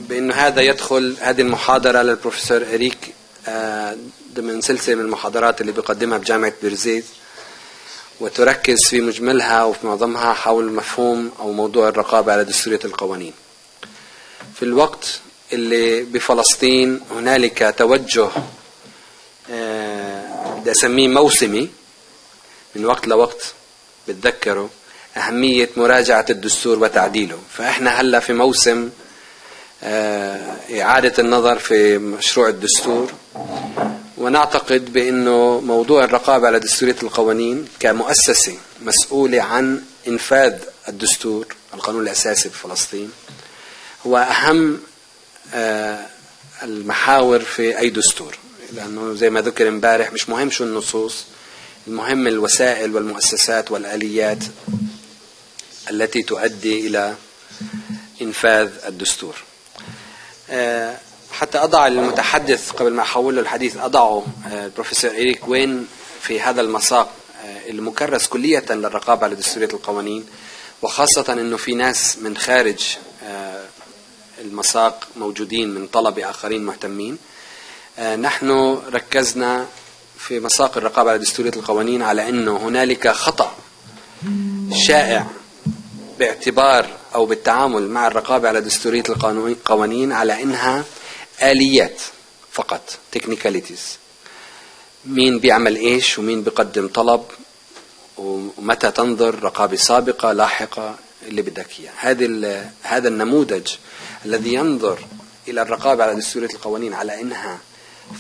بأنه هذا يدخل هذه المحاضرة للبروفيسور إريك ضمن سلسلة من المحاضرات اللي بيقدمها بجامعة بيرزيت، وتركز في مجملها وفي معظمها حول مفهوم أو موضوع الرقابة على دستورية القوانين. في الوقت اللي بفلسطين هنالك توجه بدي أسميه موسمي، من وقت لوقت بتذكروا أهمية مراجعة الدستور وتعديله، فإحنا هلأ في موسم إعادة النظر في مشروع الدستور، ونعتقد بأنه موضوع الرقابة على دستورية القوانين كمؤسسة مسؤولة عن إنفاذ الدستور القانون الأساسي بفلسطين هو أهم المحاور في أي دستور، لأنه زي ما ذكر امبارح مش مهم شو النصوص، المهم الوسائل والمؤسسات والآليات التي تؤدي إلى إنفاذ الدستور. حتى أضع المتحدث قبل ما أحول الحديث أضعه البروفيسور إريك وين في هذا المساق المكرس كلية للرقابة على دستورية القوانين، وخاصة أنه في ناس من خارج المساق موجودين من طلبة آخرين مهتمين. نحن ركزنا في مساق الرقابة على دستورية القوانين على أنه هنالك خطأ شائع باعتبار أو بالتعامل مع الرقابة على دستورية القوانين على أنها آليات فقط، technicalities، مين بيعمل إيش ومين بيقدم طلب ومتى تنظر رقابة سابقة لاحقة اللي بدك إياه. هذا النموذج الذي ينظر إلى الرقابة على دستورية القوانين على أنها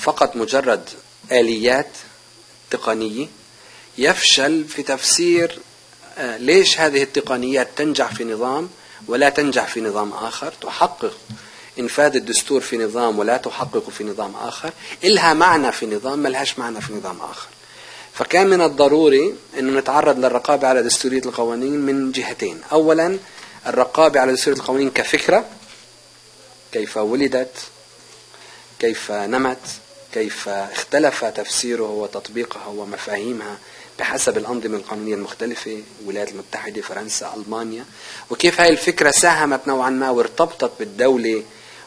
فقط مجرد آليات تقنية يفشل في تفسير ليش هذه التقنيات تنجح في نظام ولا تنجح في نظام آخر، تحقق إنفاذ الدستور في نظام ولا تحقق في نظام آخر، إلها معنى في نظام ما لهاش معنى في نظام آخر. فكان من الضروري أنه نتعرض للرقابة على دستورية القوانين من جهتين. أولا الرقابة على دستورية القوانين كفكرة، كيف ولدت، كيف نمت، كيف اختلف تفسيرها وتطبيقها ومفاهيمها بحسب الأنظمة القانونية المختلفة، الولايات المتحدة، فرنسا، ألمانيا، وكيف هاي الفكرة ساهمت نوعا ما وارتبطت بالدولة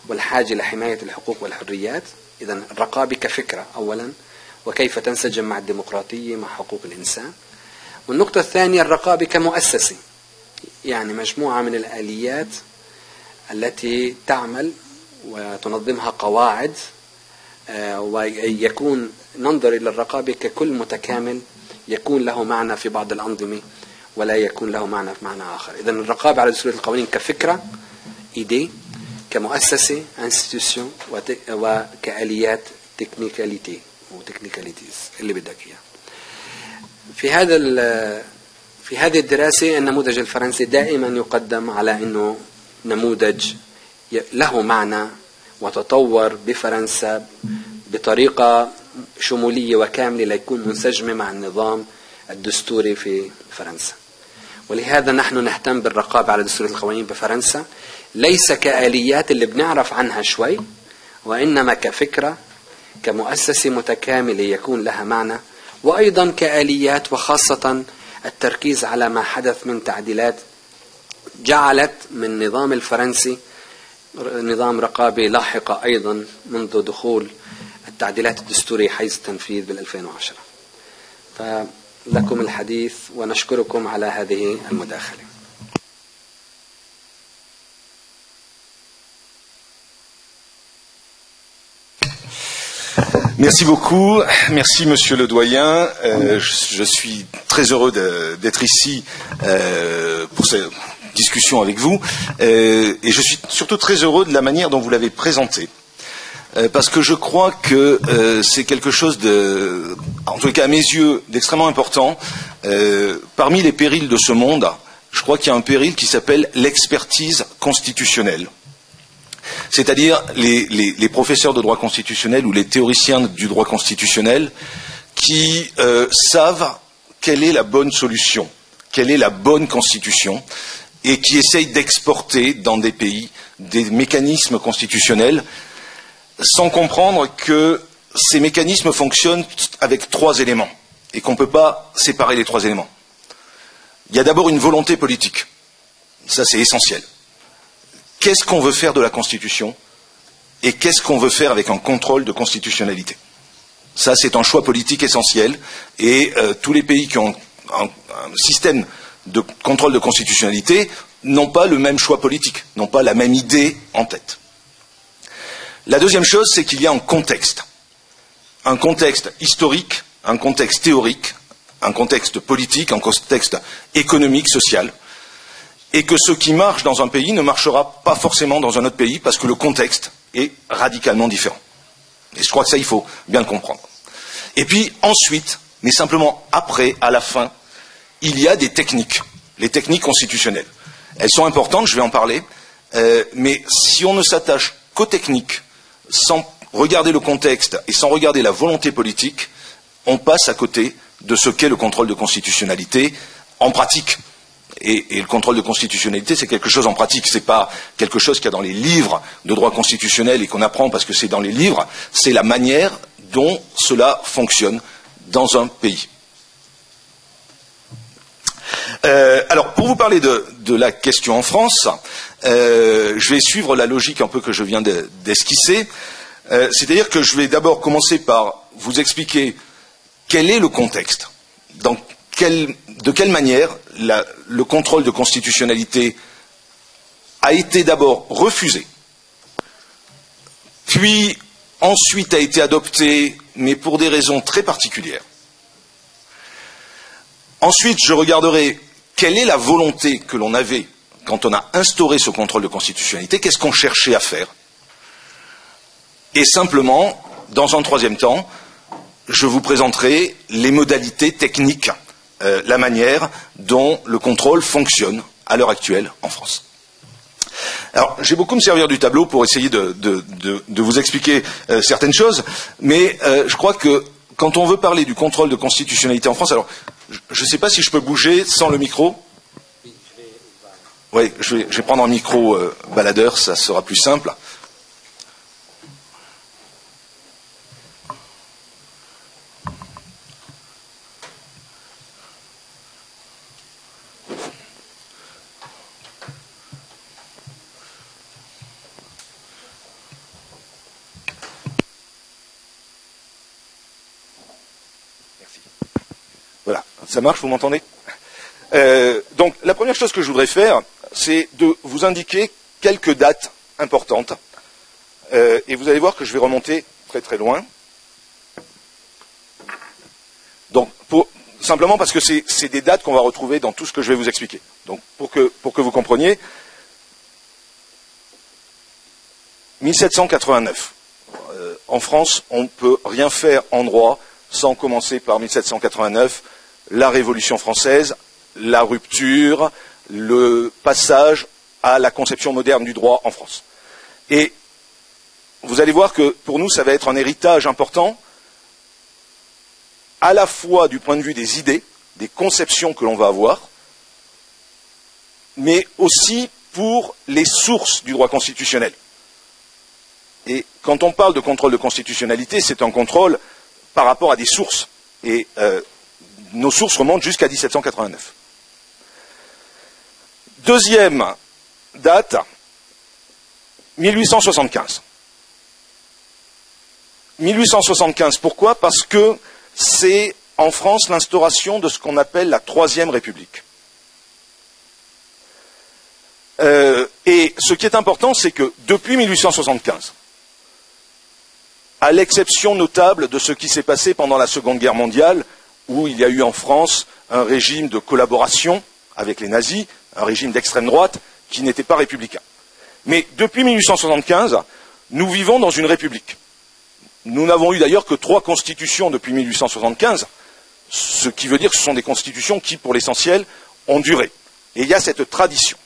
والحاجة لحماية الحقوق والحريات. إذن الرقابة كفكرة أولا، وكيف تنسجم مع الديمقراطية مع حقوق الإنسان. والنقطة الثانية الرقابة كمؤسسة، يعني مجموعة من الآليات التي تعمل وتنظمها قواعد، ويكون ننظر إلى الرقابة ككل متكامل يكون له معنى في بعض الأنظمة ولا يكون له معنى في معنى آخر. إذن الرقابة على دستورية القوانين كفكرة إيدي، كمؤسسة institution، وكآليات تكنيكاليتي وتكنيكاليتيز اللي بدك إياه. في هذه الدراسة النموذج الفرنسي دائما يقدم على أنه نموذج له معنى وتطور بفرنسا بطريقة شمولية وكاملة ليكون منسجمة مع النظام الدستوري في فرنسا. ولهذا نحن نهتم بالرقابة على دستورية القوانين بفرنسا ليس كآليات اللي بنعرف عنها شوي، وإنما كفكرة، كمؤسسة متكاملة يكون لها معنى، وأيضا كآليات، وخاصة التركيز على ما حدث من تعديلات جعلت من النظام الفرنسي نظام رقابة لاحقة أيضا منذ دخول التعديلات الدستورية حيز التنفيذ بال2010. فلكم الحديث ونشكركم على هذه المداخلة. Merci beaucoup. Merci Monsieur le Doyen. Je suis très heureux d'être ici pour cette discussion avec vous. Et je suis surtout très heureux de la manière dont vous l'avez présenté. Parce que je crois que c'est quelque chose de, en tout cas à mes yeux, d'extrêmement important. Parmi les périls de ce monde, je crois qu'il y a un péril qui s'appelle l'expertise constitutionnelle. C'est-à-dire les professeurs de droit constitutionnel ou les théoriciens du droit constitutionnel qui savent quelle est la bonne solution, quelle est la bonne constitution, et qui essayent d'exporter dans des pays des mécanismes constitutionnels sans comprendre que ces mécanismes fonctionnent avec 3 éléments et qu'on ne peut pas séparer les 3 éléments. Il y a d'abord une volonté politique. Ça, c'est essentiel. Qu'est-ce qu'on veut faire de la Constitution? et qu'est-ce qu'on veut faire avec un contrôle de constitutionnalité. Ça, c'est un choix politique essentiel, et tous les pays qui ont un système de contrôle de constitutionnalité n'ont pas le même choix politique, n'ont pas la même idée en tête. La deuxième chose, c'est qu'il y a un contexte historique, un contexte théorique, un contexte politique, un contexte économique, social, et que ce qui marche dans un pays ne marchera pas forcément dans un autre pays parce que le contexte est radicalement différent. Et je crois que ça, il faut bien le comprendre. Et puis ensuite, mais simplement après, à la fin, il y a des techniques, les techniques constitutionnelles. Elles sont importantes, je vais en parler, mais si on ne s'attache qu'aux techniques, sans regarder le contexte et sans regarder la volonté politique, on passe à côté de ce qu'est le contrôle de constitutionnalité en pratique. Et le contrôle de constitutionnalité, c'est quelque chose en pratique. C'est pas quelque chose qu'il y a dans les livres de droit constitutionnel et qu'on apprend parce que c'est dans les livres. C'est la manière dont cela fonctionne dans un pays. Alors, pour vous parler de la question en France, je vais suivre la logique un peu que je viens d'esquisser. C'est-à-dire que je vais d'abord commencer par vous expliquer quel est le contexte, de quelle manière le contrôle de constitutionnalité a été d'abord refusé, puis ensuite a été adopté, mais pour des raisons très particulières. Ensuite, je regarderai quelle est la volonté que l'on avait quand on a instauré ce contrôle de constitutionnalité, qu'est-ce qu'on cherchait à faire. Et simplement, dans un troisième temps, je vous présenterai les modalités techniques, la manière dont le contrôle fonctionne à l'heure actuelle en France. Alors, j'ai beaucoup me servir du tableau pour essayer de vous expliquer certaines choses, mais je crois que quand on veut parler du contrôle de constitutionnalité en France, alors je ne sais pas si je peux bouger sans le micro. Oui, je vais prendre un micro baladeur, ça sera plus simple. Voilà, ça marche, vous m'entendez? Donc, la première chose que je voudrais faire, c'est de vous indiquer quelques dates importantes. Et vous allez voir que je vais remonter très très loin. Donc, simplement parce que c'est des dates qu'on va retrouver dans tout ce que je vais vous expliquer. Donc, pour que vous compreniez, 1789. En France, on ne peut rien faire en droit sans commencer par 1789, la Révolution française, la rupture, le passage à la conception moderne du droit en France. Et vous allez voir que pour nous, ça va être un héritage important, à la fois du point de vue des idées, des conceptions que l'on va avoir, mais aussi pour les sources du droit constitutionnel. Et quand on parle de contrôle de constitutionnalité, c'est un contrôle par rapport à des sources. Et nos sources remontent jusqu'à 1789. Deuxième date, 1875. 1875, pourquoi? Parce que c'est en France l'instauration de ce qu'on appelle la Troisième République. Et ce qui est important, c'est que depuis 1875, à l'exception notable de ce qui s'est passé pendant la Seconde Guerre mondiale, où il y a eu en France un régime de collaboration avec les nazis, un régime d'extrême droite qui n'était pas républicain. Mais depuis 1875, nous vivons dans une république. Nous n'avons eu d'ailleurs que 3 constitutions depuis 1875, ce qui veut dire que ce sont des constitutions qui, pour l'essentiel, ont duré. Et il y a cette tradition.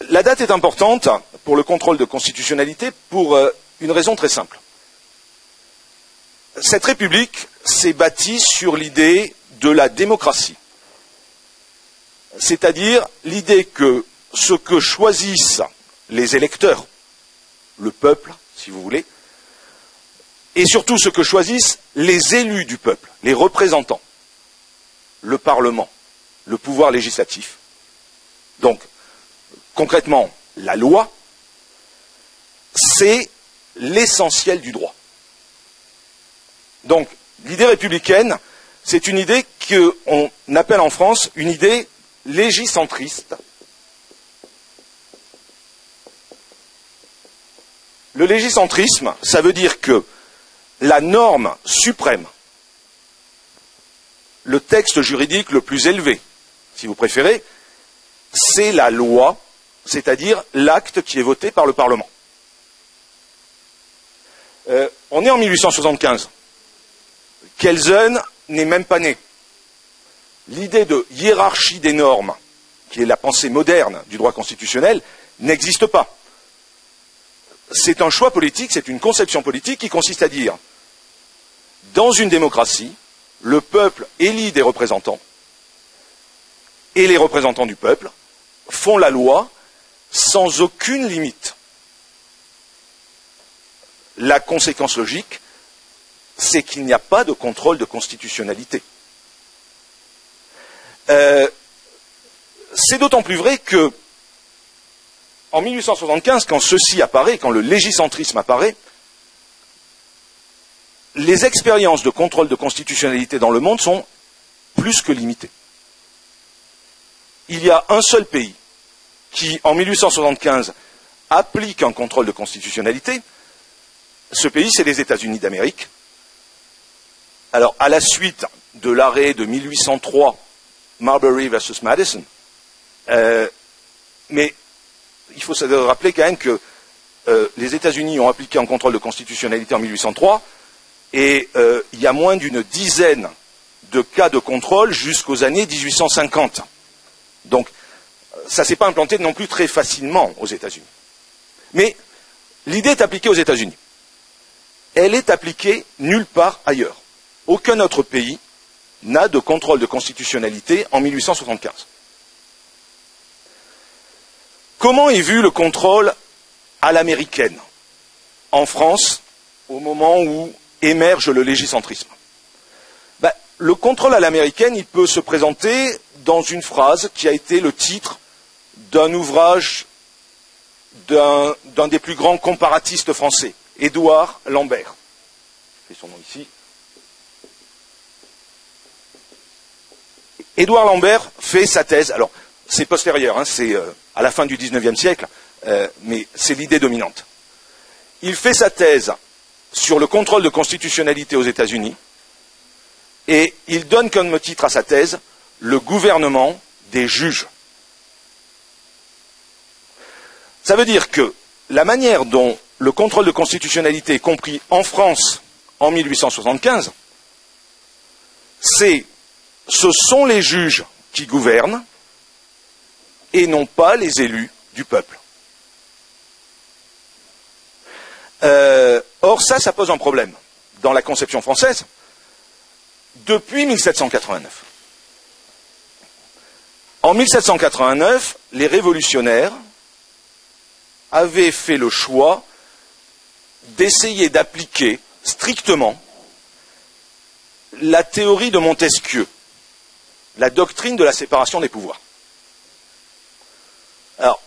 La date est importante pour le contrôle de constitutionnalité pour une raison très simple. Cette république s'est bâtie sur l'idée de la démocratie, c'est-à-dire l'idée que ce que choisissent les électeurs, le peuple, si vous voulez, et surtout ce que choisissent les élus du peuple, les représentants, le Parlement, le pouvoir législatif. Donc, concrètement, la loi, c'est l'essentiel du droit. Donc, l'idée républicaine, c'est une idée qu'on appelle en France une idée légicentriste. Le légicentrisme, ça veut dire que la norme suprême, le texte juridique le plus élevé, si vous préférez, c'est la loi, c'est-à-dire l'acte qui est voté par le Parlement. On est en 1875. Kelsen n'est même pas né. L'idée de hiérarchie des normes, qui est la pensée moderne du droit constitutionnel, n'existe pas. C'est un choix politique, c'est une conception politique qui consiste à dire, dans une démocratie, le peuple élit des représentants, et les représentants du peuple font la loi sans aucune limite. La conséquence logique, c'est qu'il n'y a pas de contrôle de constitutionnalité. C'est d'autant plus vrai que, en 1875, quand ceci apparaît, quand le légicentrisme apparaît, les expériences de contrôle de constitutionnalité dans le monde sont plus que limitées. Il y a un seul pays qui, en 1875, applique un contrôle de constitutionnalité. Ce pays, c'est les États-Unis d'Amérique. Alors, à la suite de l'arrêt de 1803, Marbury versus Madison, mais il faut se rappeler quand même que les États-Unis ont appliqué un contrôle de constitutionnalité en 1803, et il y a moins d'une dizaine de cas de contrôle jusqu'aux années 1850. Donc, ça ne s'est pas implanté non plus très facilement aux États-Unis. Mais l'idée est appliquée aux États-Unis. Elle est appliquée nulle part ailleurs. Aucun autre pays n'a de contrôle de constitutionnalité en 1875. Comment est vu le contrôle à l'américaine en France au moment où émerge le légicentrisme? Le contrôle à l'américaine, il peut se présenter dans une phrase qui a été le titre d'un ouvrage d'un des plus grands comparatistes français, Édouard Lambert. Je fais son nom ici. Édouard Lambert fait sa thèse, alors c'est postérieur, c'est à la fin du XIXe siècle, mais c'est l'idée dominante. Il fait sa thèse sur le contrôle de constitutionnalité aux États-Unis, et il donne comme titre à sa thèse « Le gouvernement des juges ». Ça veut dire que la manière dont le contrôle de constitutionnalité est compris en France en 1875, ce sont les juges qui gouvernent et non pas les élus du peuple. Or, ça pose un problème dans la conception française depuis 1789. En 1789, les révolutionnaires avaient fait le choix d'essayer d'appliquer strictement la théorie de Montesquieu, la doctrine de la séparation des pouvoirs. Alors,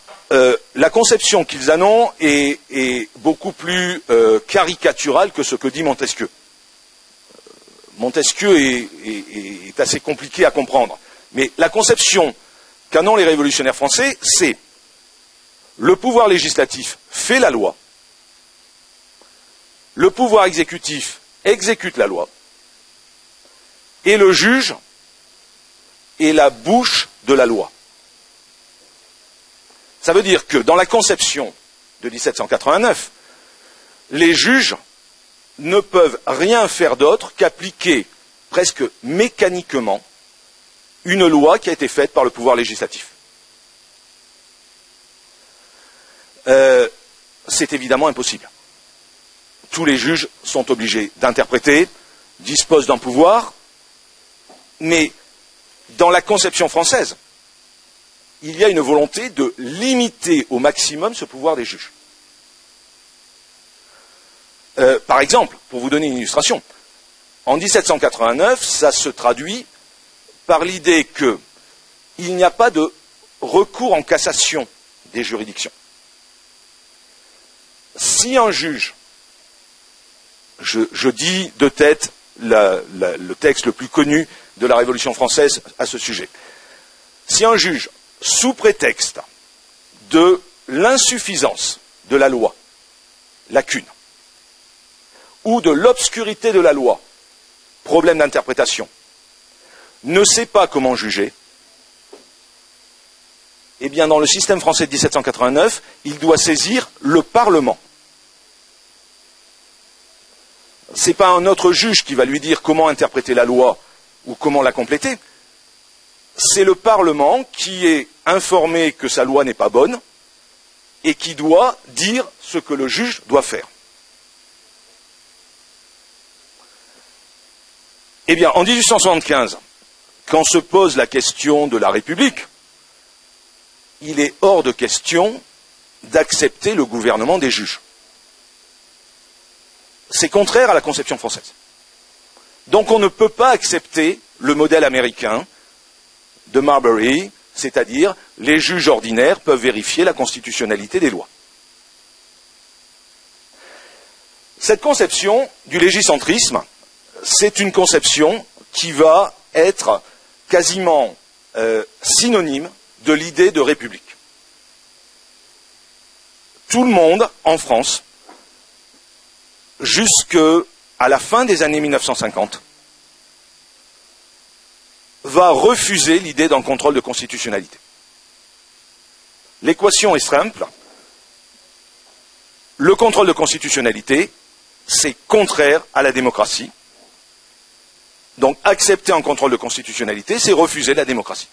la conception qu'ils en ont est beaucoup plus caricaturale que ce que dit Montesquieu. Montesquieu est assez compliqué à comprendre. Mais la conception qu'en ont les révolutionnaires français, c'est le pouvoir législatif fait la loi, le pouvoir exécutif exécute la loi, et le juge est la bouche de la loi. Ça veut dire que dans la conception de 1789, les juges ne peuvent rien faire d'autre qu'appliquer presque mécaniquement une loi qui a été faite par le pouvoir législatif. C'est évidemment impossible. Tous les juges sont obligés d'interpréter, disposent d'un pouvoir, mais dans la conception française, il y a une volonté de limiter au maximum ce pouvoir des juges. Par exemple, pour vous donner une illustration, en 1789, ça se traduit par l'idée qu'il n'y a pas de recours en cassation des juridictions. si un juge, je dis de tête le texte le plus connu de la Révolution française à ce sujet, si un juge, sous prétexte de l'insuffisance de la loi, lacune, ou de l'obscurité de la loi, problème d'interprétation, ne sait pas comment juger, eh bien, dans le système français de 1789, il doit saisir le Parlement. Ce n'est pas un autre juge qui va lui dire comment interpréter la loi ou comment la compléter. C'est le Parlement qui est informé que sa loi n'est pas bonne et qui doit dire ce que le juge doit faire. Eh bien, en 1875, quand se pose la question de la République, il est hors de question d'accepter le gouvernement des juges. C'est contraire à la conception française. Donc on ne peut pas accepter le modèle américain de Marbury, c'est-à-dire les juges ordinaires peuvent vérifier la constitutionnalité des lois. Cette conception du légicentrisme, c'est une conception qui va être quasiment synonyme de l'idée de république. Tout le monde en France, jusqu'à la fin des années 1950, va refuser l'idée d'un contrôle de constitutionnalité. L'équation est simple. Le contrôle de constitutionnalité, c'est contraire à la démocratie. Donc accepter un contrôle de constitutionnalité, c'est refuser la démocratie.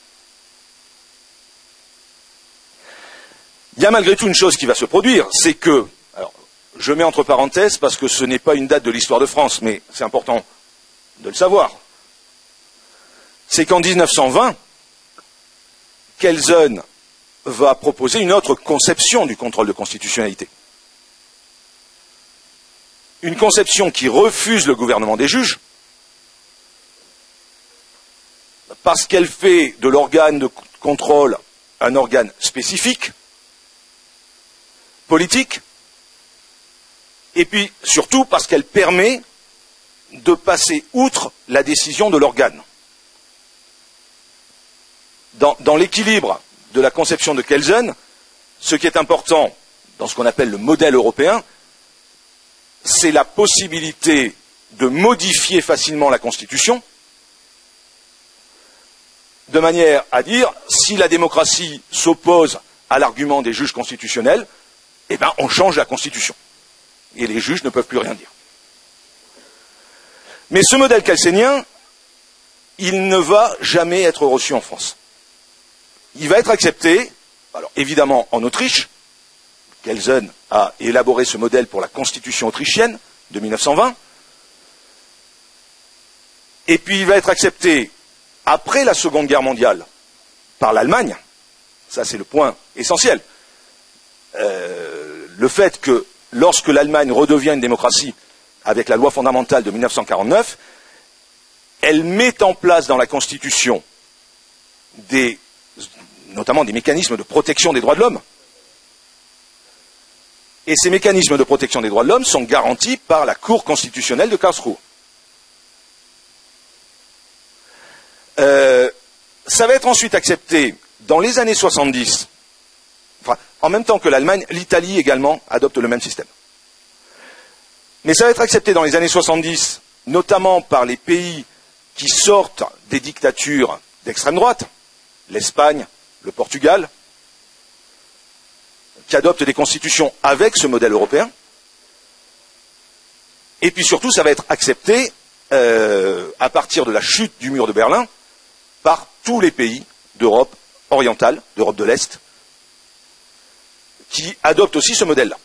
Il y a malgré tout une chose qui va se produire, c'est que, alors, je mets entre parenthèses parce que ce n'est pas une date de l'histoire de France, mais c'est important de le savoir. C'est qu'en 1920, Kelsen va proposer une autre conception du contrôle de constitutionnalité. Une conception qui refuse le gouvernement des juges, parce qu'elle fait de l'organe de contrôle un organe spécifique, politique, et puis surtout parce qu'elle permet de passer outre la décision de l'organe. Dans l'équilibre de la conception de Kelsen, ce qui est important dans ce qu'on appelle le modèle européen, c'est la possibilité de modifier facilement la Constitution, de manière à dire, si la démocratie s'oppose à l'argument des juges constitutionnels, eh bien, on change la Constitution. Et les juges ne peuvent plus rien dire. Mais ce modèle kelsénien, il ne va jamais être reçu en France. Il va être accepté, alors évidemment en Autriche. Kelsen a élaboré ce modèle pour la Constitution autrichienne de 1920. Et puis il va être accepté après la Seconde Guerre mondiale par l'Allemagne. Ça, c'est le point essentiel. Le fait que lorsque l'Allemagne redevient une démocratie avec la loi fondamentale de 1949, elle met en place dans la Constitution notamment des mécanismes de protection des droits de l'homme. Et ces mécanismes de protection des droits de l'homme sont garantis par la Cour constitutionnelle de Karlsruhe. Ça va être ensuite accepté dans les années 70, enfin, en même temps que l'Allemagne, l'Italie également adopte le même système. Mais ça va être accepté dans les années 70, notamment par les pays qui sortent des dictatures d'extrême droite, l'Espagne, le Portugal, qui adoptent des constitutions avec ce modèle européen. Et puis surtout, ça va être accepté à partir de la chute du mur de Berlin par tous les pays d'Europe orientale, d'Europe de l'Est, qui adoptent aussi ce modèle-là.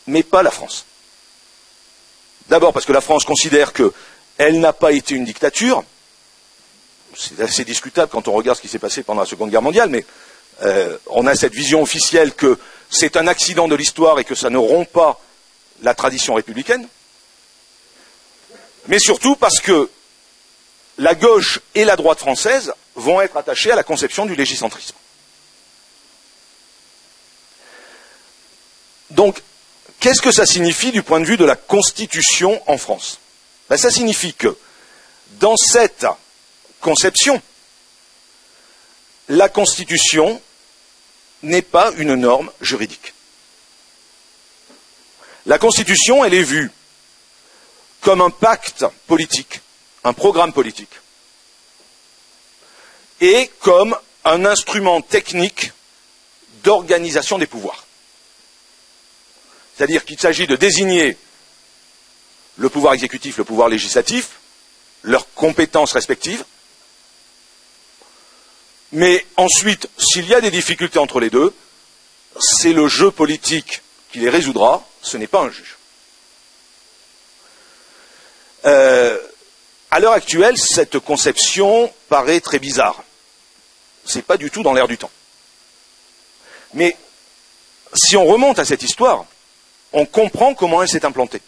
Mais pas la France. D'abord parce que la France considère qu'elle n'a pas été une dictature. C'est assez discutable quand on regarde ce qui s'est passé pendant la Seconde Guerre mondiale, mais on a cette vision officielle que c'est un accident de l'histoire et que ça ne rompt pas la tradition républicaine. Mais surtout parce que la gauche et la droite française vont être attachées à la conception du légicentrisme. Donc, qu'est-ce que ça signifie du point de vue de la Constitution en France? Ben, ça signifie que, dans cette conception, la Constitution n'est pas une norme juridique. La Constitution, elle est vue comme un pacte politique, un programme politique, et comme un instrument technique d'organisation des pouvoirs. C'est-à-dire qu'il s'agit de désigner le pouvoir exécutif, le pouvoir législatif, leurs compétences respectives, mais ensuite, s'il y a des difficultés entre les deux, c'est le jeu politique qui les résoudra, ce n'est pas un juge. À l'heure actuelle, cette conception paraît très bizarre. Ce n'est pas du tout dans l'air du temps. Mais si on remonte à cette histoire, on comprend comment elle s'est implantée.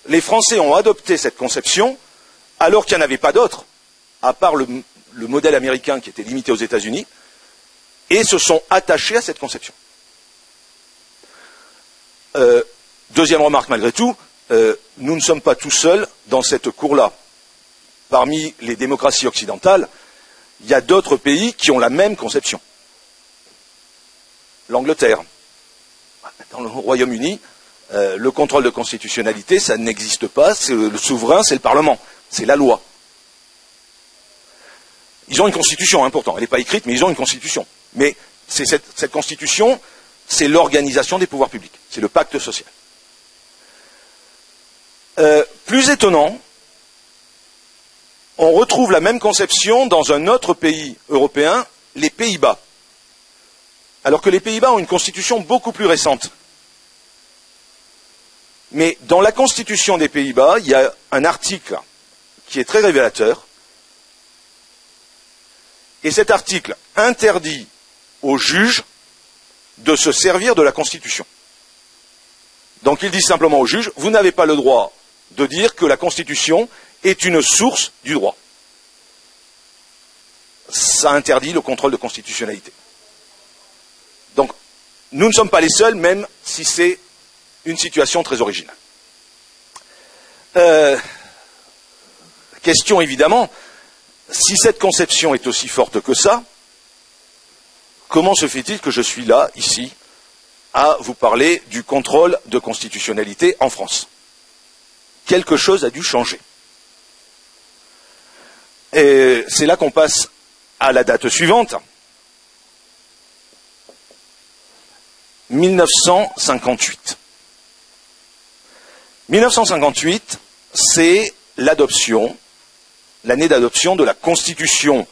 Les Français ont adopté cette conception alors qu'il n'y en avait pas d'autre, à part le modèle américain qui était limité aux États-Unis, et se sont attachés à cette conception. Deuxième remarque malgré tout, nous ne sommes pas tout seuls dans cette cour-là. Parmi les démocraties occidentales, il y a d'autres pays qui ont la même conception. L'Angleterre. Dans le Royaume-Uni, le contrôle de constitutionnalité, ça n'existe pas, c'est le souverain, c'est le Parlement, c'est la loi. Ils ont une constitution, hein, pourtant, elle n'est pas écrite, mais ils ont une constitution. Mais cette constitution, c'est l'organisation des pouvoirs publics, c'est le pacte social. Plus étonnant, on retrouve la même conception dans un autre pays européen, les Pays-Bas. Alors que les Pays-Bas ont une constitution beaucoup plus récente. Mais dans la constitution des Pays-Bas, il y a un article qui est très révélateur. Et cet article interdit aux juges de se servir de la Constitution. Donc il dit simplement aux juges, vous n'avez pas le droit de dire que la Constitution est une source du droit. Ça interdit le contrôle de constitutionnalité. Donc, nous ne sommes pas les seuls, même si c'est une situation très originale. Question évidemment, si cette conception est aussi forte que ça, comment se fait-il que je suis là, ici, à vous parler du contrôle de constitutionnalité en France? Quelque chose a dû changer. Et c'est là qu'on passe à la date suivante. 1958. 1958, c'est l'adoption, l'année d'adoption de la Constitution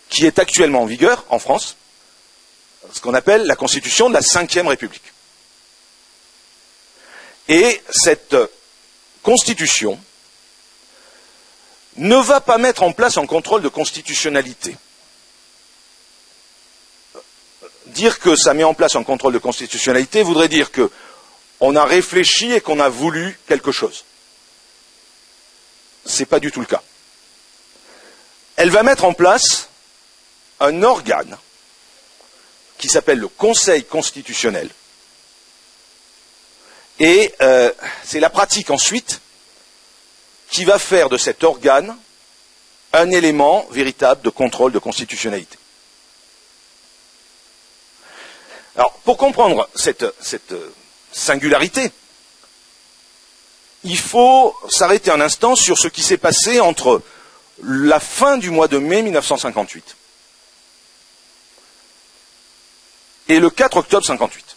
qui est actuellement en vigueur en France, ce qu'on appelle la Constitution de la Ve République. Et cette Constitution ne va pas mettre en place un contrôle de constitutionnalité. Dire que ça met en place un contrôle de constitutionnalité voudrait dire qu'on a réfléchi et qu'on a voulu quelque chose. Ce n'est pas du tout le cas. Elle va mettre en place un organe qui s'appelle le Conseil constitutionnel. Et c'est la pratique ensuite qui va faire de cet organe un élément véritable de contrôle de constitutionnalité. Alors, pour comprendre cette singularité, il faut s'arrêter un instant sur ce qui s'est passé entre la fin du mois de mai 1958 et le 4 octobre 58.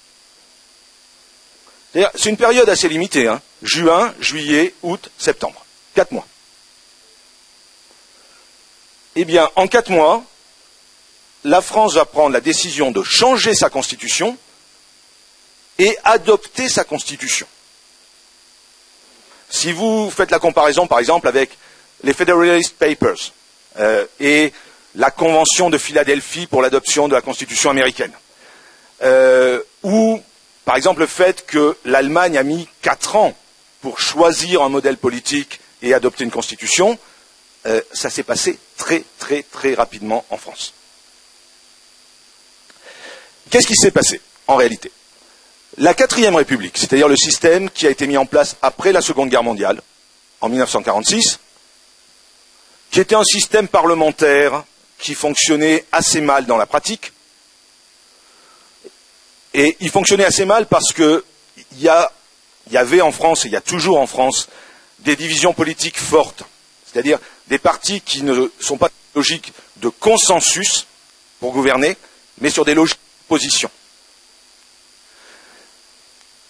C'est une période assez limitée, hein. Juin, juillet, août, septembre. 4 mois. Eh bien, en 4 mois, la France va prendre la décision de changer sa constitution et adopter sa constitution. Si vous faites la comparaison, par exemple, avec les Federalist Papers et la Convention de Philadelphie pour l'adoption de la Constitution américaine, ou, par exemple, le fait que l'Allemagne a mis 4 ans pour choisir un modèle politique et adopter une constitution, ça s'est passé très, très, très rapidement en France. Qu'est-ce qui s'est passé, en réalité? La quatrième République, c'est-à-dire le système qui a été mis en place après la Seconde Guerre mondiale, en 1946, qui était un système parlementaire qui fonctionnait assez mal dans la pratique. Et il fonctionnait assez mal parce que il y avait en France, et il y a toujours en France, des divisions politiques fortes, c'est-à-dire des partis qui ne sont pas logiques de consensus pour gouverner, mais sur des logiques de position.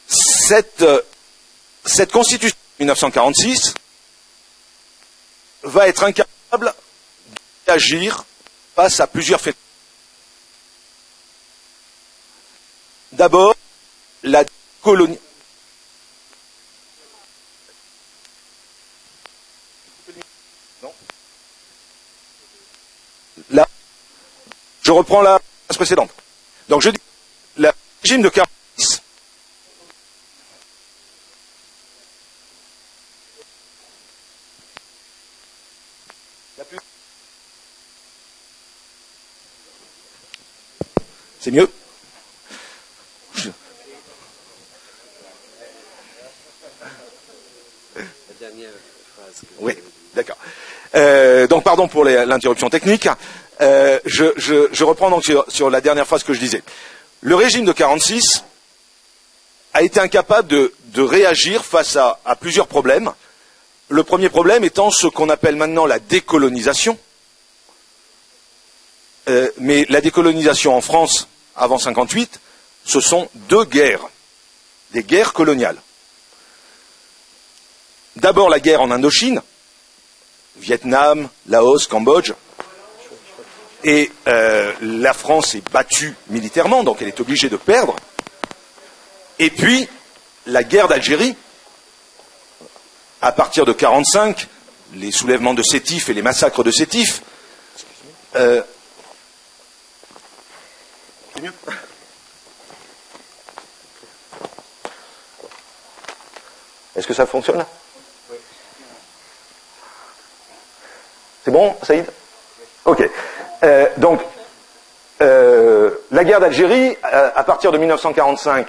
Cette constitution de 1946 va être incapable d'agir face à plusieurs phénomènes. D'abord, la colonie. Là, je reprends la phrase précédente. Donc je dis, le régime de 46. C'est mieux? Oui, d'accord. Donc pardon pour l'interruption technique. Je reprends donc sur la dernière phrase que je disais. Le régime de 46 a été incapable de réagir face à plusieurs problèmes. Le premier problème étant ce qu'on appelle maintenant la décolonisation. Mais la décolonisation en France, avant 58, ce sont deux guerres, des guerres coloniales. D'abord la guerre en Indochine, Vietnam, Laos, Cambodge, et la France est battue militairement, donc elle est obligée de perdre. Et puis la guerre d'Algérie, à partir de 1945, les soulèvements de Sétif et les massacres de Sétif. C'est mieux ? Est-ce que ça fonctionne là ? C'est bon, Saïd ? Ok. Donc, la guerre d'Algérie, à partir de 1945,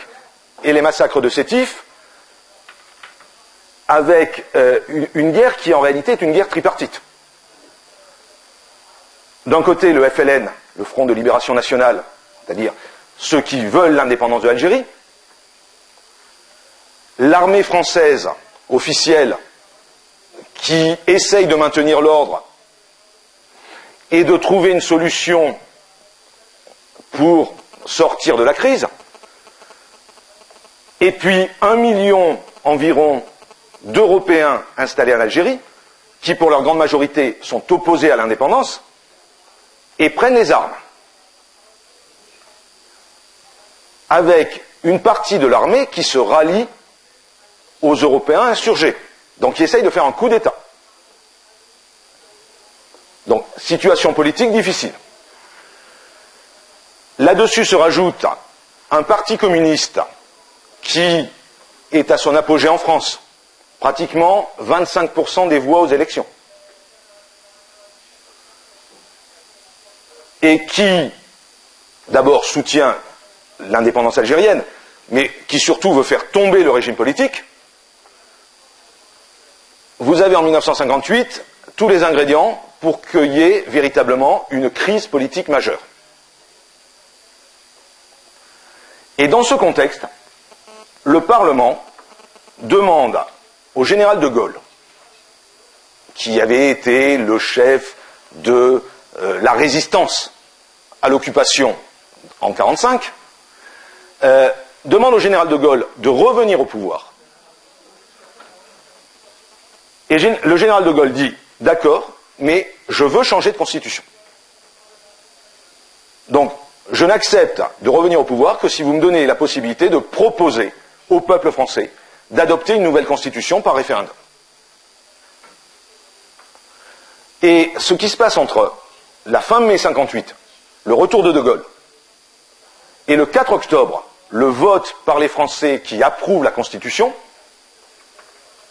et les massacres de Sétif, avec une guerre qui en réalité est une guerre tripartite. D'un côté, le FLN, le Front de Libération Nationale, c'est-à-dire ceux qui veulent l'indépendance de l'Algérie, l'armée française officielle qui essaye de maintenir l'ordre et de trouver une solution pour sortir de la crise, et puis 1 million environ d'Européens installés en Algérie, qui pour leur grande majorité sont opposés à l'indépendance, et prennent les armes. Avec une partie de l'armée qui se rallie aux Européens insurgés, donc qui essayent de faire un coup d'État. Donc, situation politique difficile. Là-dessus se rajoute un parti communiste qui est à son apogée en France, pratiquement 25% des voix aux élections, et qui, d'abord, soutient l'indépendance algérienne, mais qui surtout veut faire tomber le régime politique. Vous avez en 1958 tous les ingrédients pour qu'il y ait véritablement une crise politique majeure. Et dans ce contexte, le Parlement demande au général de Gaulle, qui avait été le chef de la résistance à l'occupation en 1945, demande au général de Gaulle de revenir au pouvoir. Et le général de Gaulle dit « D'accord, mais je veux changer de constitution. Donc, je n'accepte de revenir au pouvoir que si vous me donnez la possibilité de proposer au peuple français d'adopter une nouvelle constitution par référendum. » Et ce qui se passe entre la fin de mai 58, le retour de Gaulle, et le 4 octobre, le vote par les Français qui approuvent la Constitution,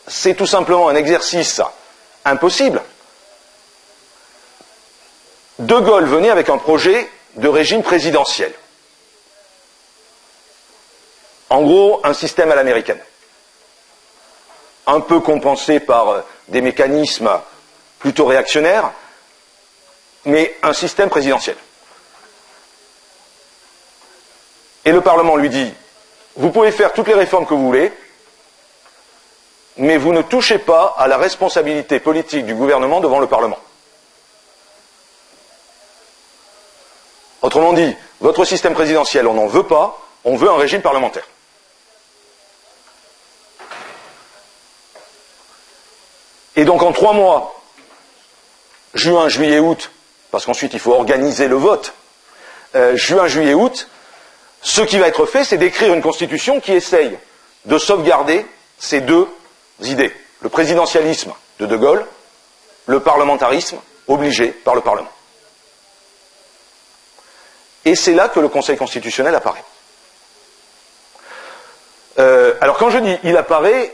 c'est tout simplement un exercice impossible. De Gaulle venait avec un projet de régime présidentiel. En gros, un système à l'américaine. Un peu compensé par des mécanismes plutôt réactionnaires, mais un système présidentiel. Et le Parlement lui dit, vous pouvez faire toutes les réformes que vous voulez, mais vous ne touchez pas à la responsabilité politique du gouvernement devant le Parlement. Autrement dit, votre système présidentiel, on n'en veut pas, on veut un régime parlementaire. Et donc en 3 mois, juin, juillet, août, parce qu'ensuite il faut organiser le vote, juin, juillet, août, ce qui va être fait, c'est d'écrire une constitution qui essaye de sauvegarder ces 2 idées. Le présidentialisme de De Gaulle, le parlementarisme obligé par le Parlement. Et c'est là que le Conseil constitutionnel apparaît. Alors quand je dis il apparaît,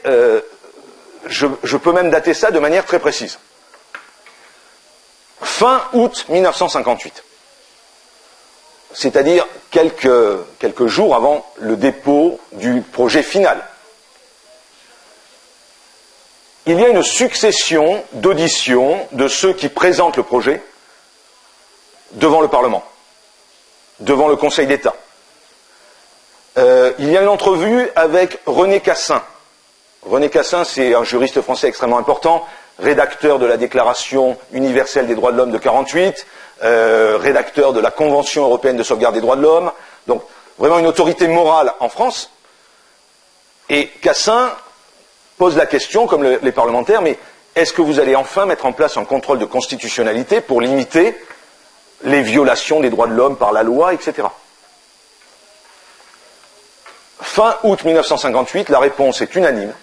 je peux même dater ça de manière très précise. Fin août 1958. C'est-à-dire quelques jours avant le dépôt du projet final. Il y a une succession d'auditions de ceux qui présentent le projet devant le Parlement, devant le Conseil d'État. Il y a une entrevue avec René Cassin. René Cassin, c'est un juriste français extrêmement important, rédacteur de la Déclaration universelle des droits de l'homme de 1948, rédacteur de la Convention européenne de sauvegarde des droits de l'homme, donc vraiment une autorité morale en France. Et Cassin pose la question, comme les parlementaires, mais est-ce que vous allez enfin mettre en place un contrôle de constitutionnalité pour limiter les violations des droits de l'homme par la loi, etc. Fin août 1958, la réponse est unanime.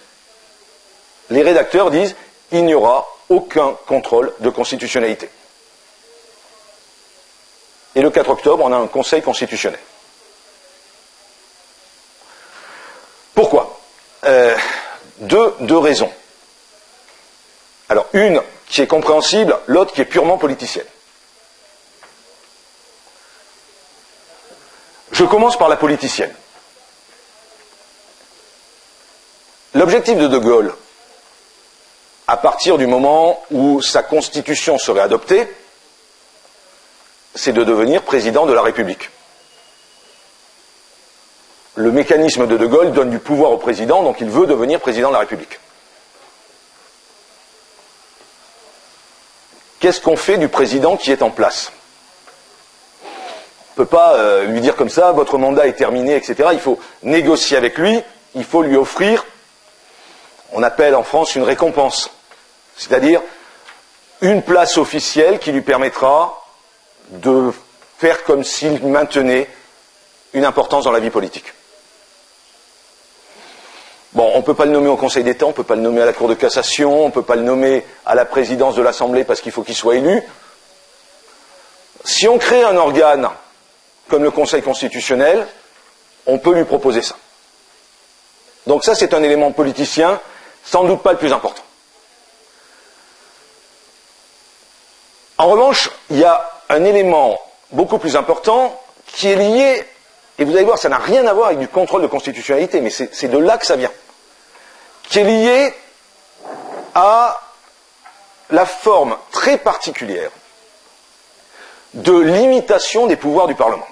Les rédacteurs disent il n'y aura aucun contrôle de constitutionnalité. Et le 4 octobre, on a un Conseil constitutionnel. Pourquoi deux raisons. Alors, une qui est compréhensible, l'autre qui est purement politicienne. Je commence par la politicienne. L'objectif de De Gaulle, à partir du moment où sa constitution serait adoptée, c'est de devenir président de la République. Le mécanisme de De Gaulle donne du pouvoir au président, donc il veut devenir président de la République. Qu'est-ce qu'on fait du président qui est en place ? On ne peut pas lui dire comme ça, votre mandat est terminé, etc. Il faut négocier avec lui, il faut lui offrir, on appelle en France une récompense, c'est-à-dire une place officielle qui lui permettra de faire comme s'il maintenait une importance dans la vie politique. Bon, on ne peut pas le nommer au Conseil d'État, on ne peut pas le nommer à la Cour de cassation, on ne peut pas le nommer à la présidence de l'Assemblée parce qu'il faut qu'il soit élu. Si on crée un organe comme le Conseil constitutionnel, on peut lui proposer ça. Donc ça, c'est un élément politicien, sans doute pas le plus important. En revanche, il y a un élément beaucoup plus important qui est lié, et vous allez voir, ça n'a rien à voir avec du contrôle de constitutionnalité, mais c'est de là que ça vient, qui est lié à la forme très particulière de limitation des pouvoirs du Parlement.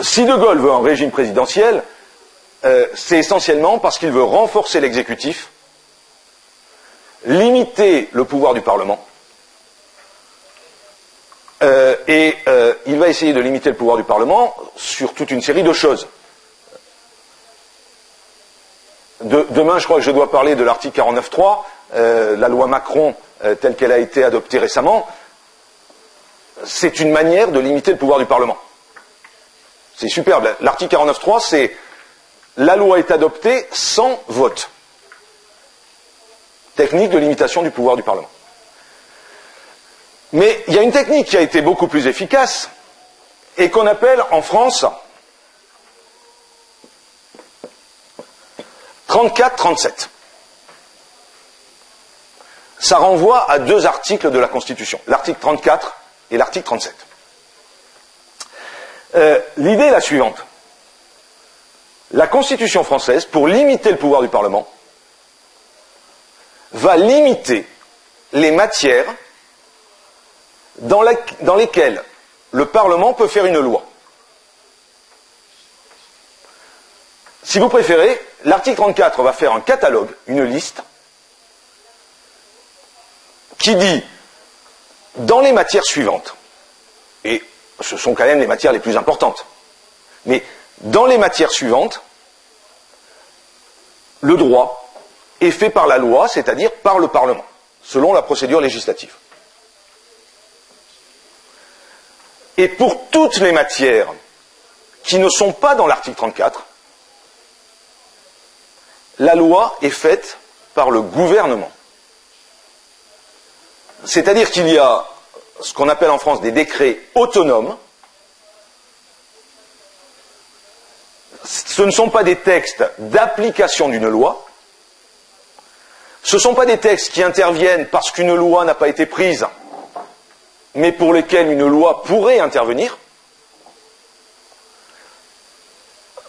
Si De Gaulle veut un régime présidentiel, c'est essentiellement parce qu'il veut renforcer l'exécutif, limiter le pouvoir du Parlement, et il va essayer de limiter le pouvoir du Parlement sur toute une série de choses. Demain, je crois que je dois parler de l'article 49.3, la loi Macron telle qu'elle a été adoptée récemment. C'est une manière de limiter le pouvoir du Parlement. C'est superbe. L'article 49.3, c'est la loi est adoptée sans vote. Technique de limitation du pouvoir du Parlement. Mais il y a une technique qui a été beaucoup plus efficace et qu'on appelle en France 34-37. Ça renvoie à 2 articles de la Constitution, l'article 34 et l'article 37. L'idée est la suivante. La Constitution française, pour limiter le pouvoir du Parlement, va limiter les matières dans lesquelles le Parlement peut faire une loi. Si vous préférez, l'article 34 va faire un catalogue, une liste, qui dit, dans les matières suivantes, et ce sont quand même les matières les plus importantes, mais dans les matières suivantes, le droit est fait par la loi, c'est-à-dire par le Parlement, selon la procédure législative. Et pour toutes les matières qui ne sont pas dans l'article 34, la loi est faite par le gouvernement. C'est-à-dire qu'il y a ce qu'on appelle en France des décrets autonomes. Ce ne sont pas des textes d'application d'une loi. Ce ne sont pas des textes qui interviennent parce qu'une loi n'a pas été prise, mais pour lesquels une loi pourrait intervenir.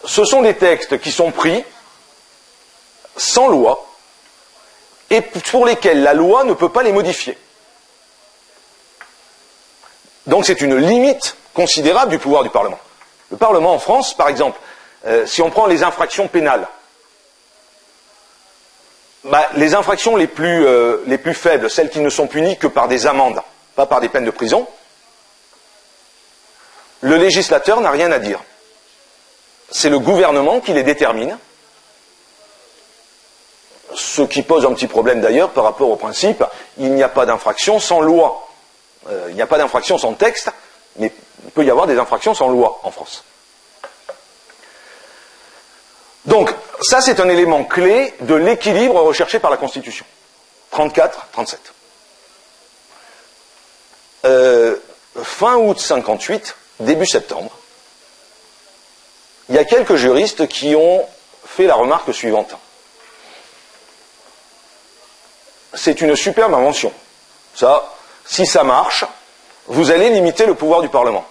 Ce sont des textes qui sont pris sans loi et pour lesquels la loi ne peut pas les modifier. Donc c'est une limite considérable du pouvoir du Parlement. Le Parlement en France, par exemple, si on prend les infractions pénales, les infractions les plus faibles, celles qui ne sont punies que par des amendes, pas par des peines de prison, le législateur n'a rien à dire. C'est le gouvernement qui les détermine, ce qui pose un petit problème d'ailleurs par rapport au principe, il n'y a pas d'infraction sans loi. Il n'y a pas d'infraction sans texte, mais il peut y avoir des infractions sans loi en France. Donc, ça c'est un élément clé de l'équilibre recherché par la Constitution. 34-37. Fin août 58, début septembre, il y a quelques juristes qui ont fait la remarque suivante. C'est une superbe invention. Ça, si ça marche, vous allez limiter le pouvoir du Parlement.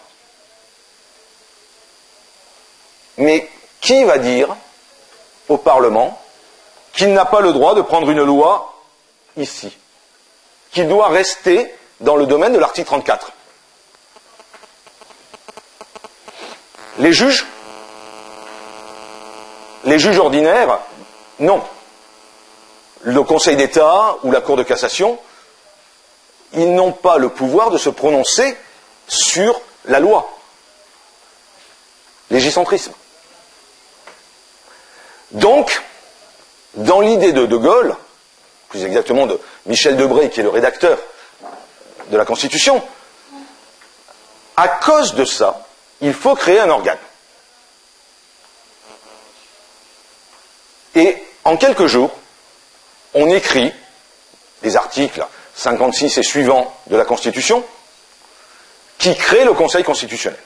Mais qui va dire au Parlement qu'il n'a pas le droit de prendre une loi ici, qu'il doit rester dans le domaine de l'article 34? Les juges ordinaires, non. Le Conseil d'État ou la Cour de cassation, ils n'ont pas le pouvoir de se prononcer sur la loi. Légicentrisme. Donc, dans l'idée de De Gaulle, plus exactement de Michel Debré, qui est le rédacteur de la Constitution, à cause de ça, il faut créer un organe. Et en quelques jours, on écrit des articles 56 et suivants de la Constitution qui créent le Conseil constitutionnel.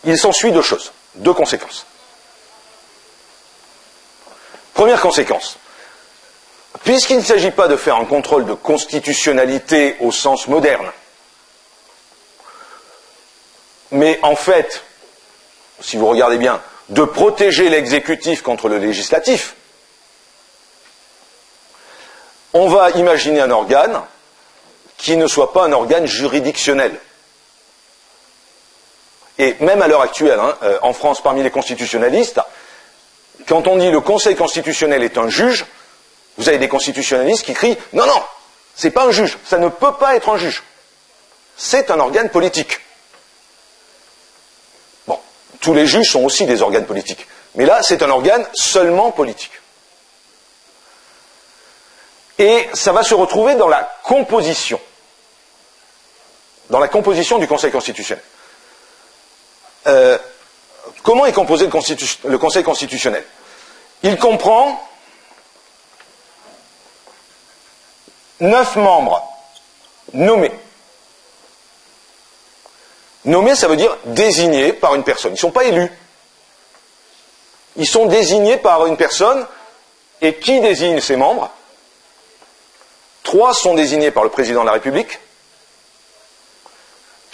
Il s'ensuit deux choses, deux conséquences. Première conséquence, puisqu'il ne s'agit pas de faire un contrôle de constitutionnalité au sens moderne, mais en fait, si vous regardez bien, de protéger l'exécutif contre le législatif, on va imaginer un organe qui ne soit pas un organe juridictionnel. Et même à l'heure actuelle, en France, parmi les constitutionnalistes, quand on dit le Conseil constitutionnel est un juge, vous avez des constitutionnalistes qui crient « Non, non, c'est pas un juge, ça ne peut pas être un juge. C'est un organe politique. » Bon, tous les juges sont aussi des organes politiques. Mais là, c'est un organe seulement politique. Et ça va se retrouver dans la composition du Conseil constitutionnel. Comment est composé le Conseil constitutionnel? Il comprend 9 membres nommés. Nommés, ça veut dire désignés par une personne. Ils ne sont pas élus. Ils sont désignés par une personne. Et qui désigne ces membres? 3 sont désignés par le président de la République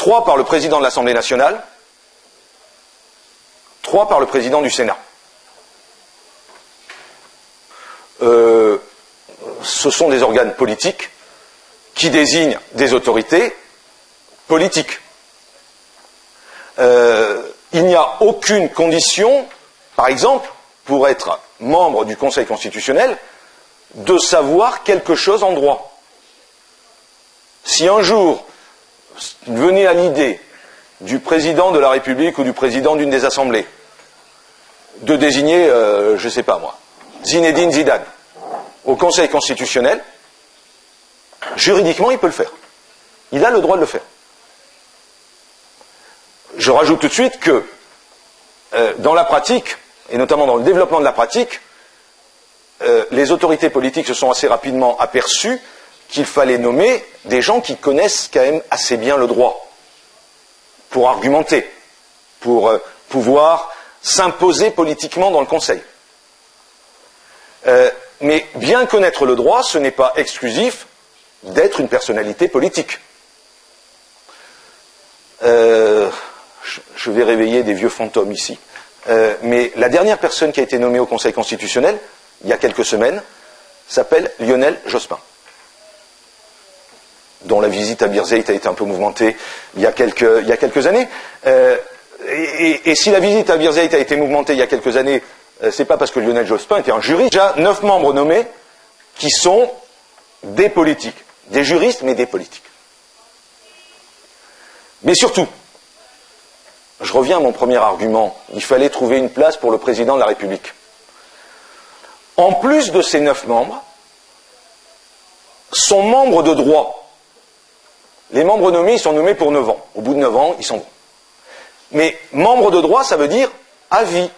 3 par le président de l'Assemblée nationale, 3 par le président du Sénat. Ce sont des organes politiques qui désignent des autorités politiques. Il n'y a aucune condition, par exemple, pour être membre du Conseil constitutionnel, de savoir quelque chose en droit. Si un jour venait à l'idée du président de la République ou du président d'une des assemblées de désigner, je ne sais pas moi, Zinedine Zidane au Conseil constitutionnel, juridiquement il peut le faire. Il a le droit de le faire. Je rajoute tout de suite que dans la pratique, et notamment dans le développement de la pratique, les autorités politiques se sont assez rapidement aperçues qu'il fallait nommer des gens qui connaissent quand même assez bien le droit, pour argumenter, pour pouvoir s'imposer politiquement dans le Conseil. Mais bien connaître le droit, ce n'est pas exclusif d'être une personnalité politique. Je vais réveiller des vieux fantômes ici. Mais la dernière personne qui a été nommée au Conseil constitutionnel, il y a quelques semaines, s'appelle Lionel Jospin, dont la visite à Birzeit a été un peu mouvementée il y a quelques années. Et si la visite à Birzeit a été mouvementée il y a quelques années, c'est pas parce que Lionel Jospin était un juriste. Il y a 9 membres nommés qui sont des politiques, des juristes, mais des politiques. Mais surtout, je reviens à mon premier argument, il fallait trouver une place pour le président de la République. En plus de ces 9 membres, sont membres de droit. Les membres nommés, ils sont nommés pour 9 ans. Au bout de 9 ans, ils s'en vont. Mais membres de droit, ça veut dire à vie,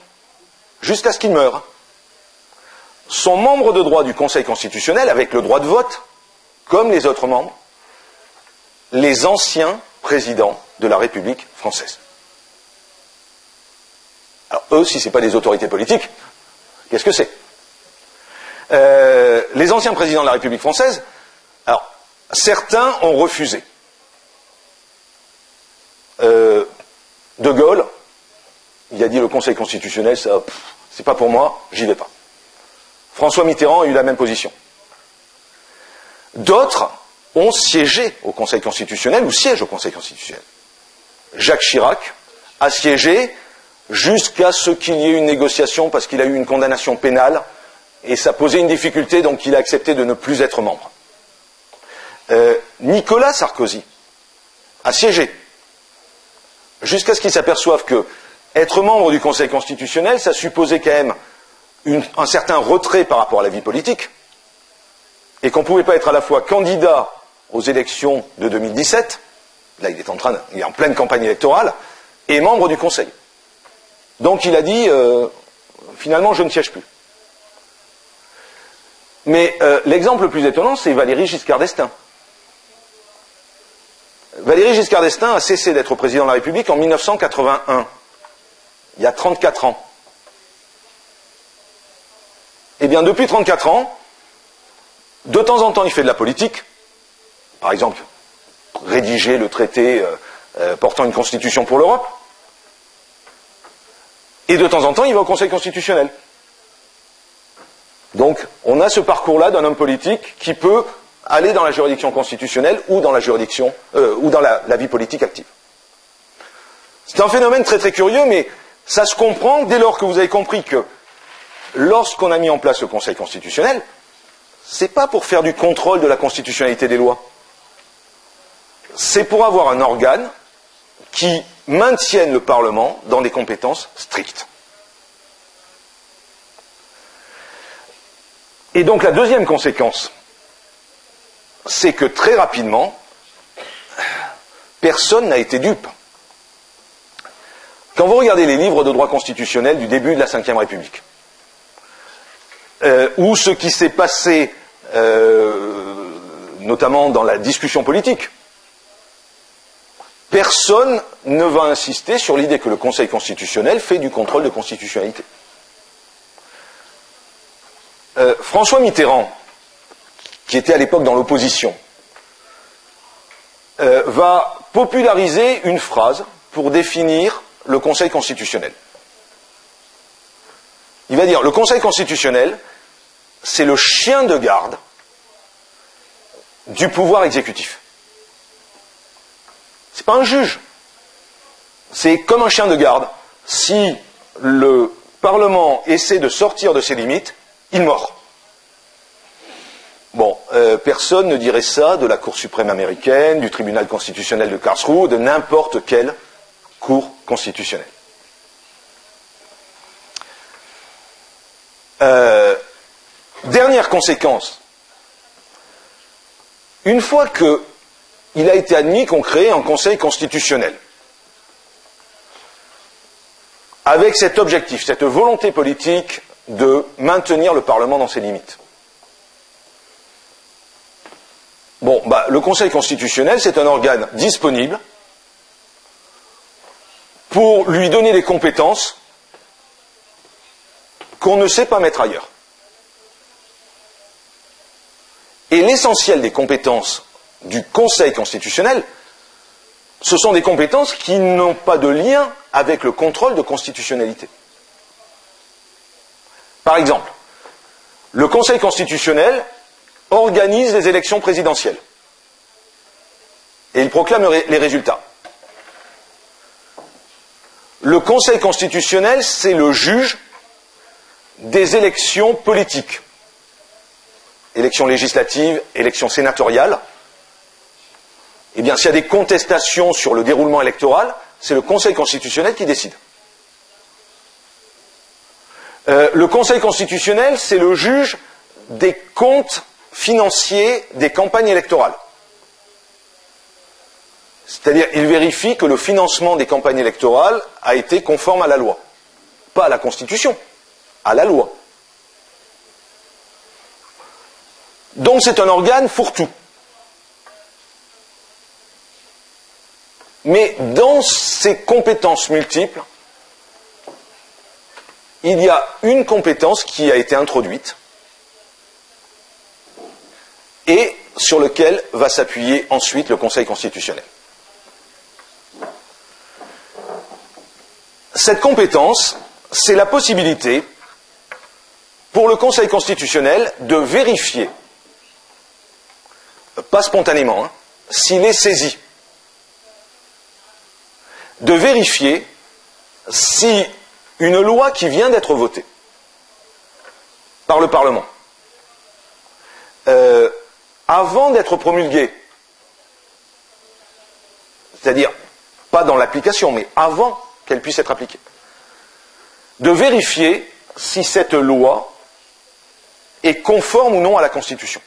jusqu'à ce qu'ils meurent. Sont membres de droit du Conseil constitutionnel, avec le droit de vote, comme les autres membres, les anciens présidents de la République française. Alors eux, si ce n'est pas des autorités politiques, qu'est-ce que c'est? Les anciens présidents de la République française, alors, certains ont refusé. De Gaulle, il a dit le Conseil constitutionnel, ça, c'est pas pour moi, j'y vais pas. François Mitterrand a eu la même position. D'autres ont siégé au Conseil constitutionnel ou siègent au Conseil constitutionnel. Jacques Chirac a siégé jusqu'à ce qu'il y ait une négociation parce qu'il a eu une condamnation pénale et ça posait une difficulté, donc il a accepté de ne plus être membre. Nicolas Sarkozy a siégé jusqu'à ce qu'il s'aperçoive que être membre du Conseil constitutionnel, ça supposait quand même un certain retrait par rapport à la vie politique et qu'on ne pouvait pas être à la fois candidat aux élections de 2017, là il est en pleine campagne électorale, et membre du Conseil. Donc il a dit, finalement je ne siège plus. Mais l'exemple le plus étonnant, c'est Valéry Giscard d'Estaing. Valéry Giscard d'Estaing a cessé d'être président de la République en 1981, il y a 34 ans. Eh bien, depuis 34 ans, de temps en temps, il fait de la politique. Par exemple, rédiger le traité portant une constitution pour l'Europe. Et de temps en temps, il va au Conseil constitutionnel. Donc, on a ce parcours-là d'un homme politique qui peut aller dans la juridiction constitutionnelle ou dans la juridiction ou dans la vie politique active. C'est un phénomène très très curieux, mais ça se comprend dès lors que vous avez compris que lorsqu'on a mis en place le Conseil constitutionnel, c'est pas pour faire du contrôle de la constitutionnalité des lois. C'est pour avoir un organe qui maintienne le Parlement dans des compétences strictes. Et donc la deuxième conséquence, c'est que très rapidement, personne n'a été dupe. Quand vous regardez les livres de droit constitutionnel du début de la Ve République, ou ce qui s'est passé notamment dans la discussion politique, personne ne va insister sur l'idée que le Conseil constitutionnel fait du contrôle de constitutionnalité. François Mitterrand, qui était à l'époque dans l'opposition, va populariser une phrase pour définir le Conseil constitutionnel. Il va dire, le Conseil constitutionnel, c'est le chien de garde du pouvoir exécutif. C'est pas un juge. C'est comme un chien de garde. Si le Parlement essaie de sortir de ses limites, il mord. Bon, personne ne dirait ça de la Cour suprême américaine, du tribunal constitutionnel de Karlsruhe, de n'importe quelle Cour constitutionnelle. Dernière conséquence. Une fois qu'il a été admis qu'on crée un Conseil constitutionnel, avec cet objectif, cette volonté politique de maintenir le Parlement dans ses limites. Bon, le Conseil constitutionnel, c'est un organe disponible pour lui donner des compétences qu'on ne sait pas mettre ailleurs. Et l'essentiel des compétences du Conseil constitutionnel, ce sont des compétences qui n'ont pas de lien avec le contrôle de constitutionnalité. Par exemple, le Conseil constitutionnel organise les élections présidentielles et il proclame les résultats. Le Conseil constitutionnel, c'est le juge des élections politiques, élections législatives, élections sénatoriales. Eh bien, s'il y a des contestations sur le déroulement électoral, c'est le Conseil constitutionnel qui décide. Le Conseil constitutionnel, c'est le juge des comptes financiers des campagnes électorales. C'est-à-dire, il vérifie que le financement des campagnes électorales a été conforme à la loi. Pas à la Constitution, à la loi. Donc c'est un organe fourre-tout. Mais dans ces compétences multiples, il y a une compétence qui a été introduite et sur laquelle va s'appuyer ensuite le Conseil constitutionnel. Cette compétence, c'est la possibilité pour le Conseil constitutionnel de vérifier, pas spontanément, s'il est saisi, de vérifier si une loi qui vient d'être votée par le Parlement, avant d'être promulguée, c'est-à-dire pas dans l'application, mais avant qu'elle puisse être appliquée, de vérifier si cette loi est conforme ou non à la Constitution.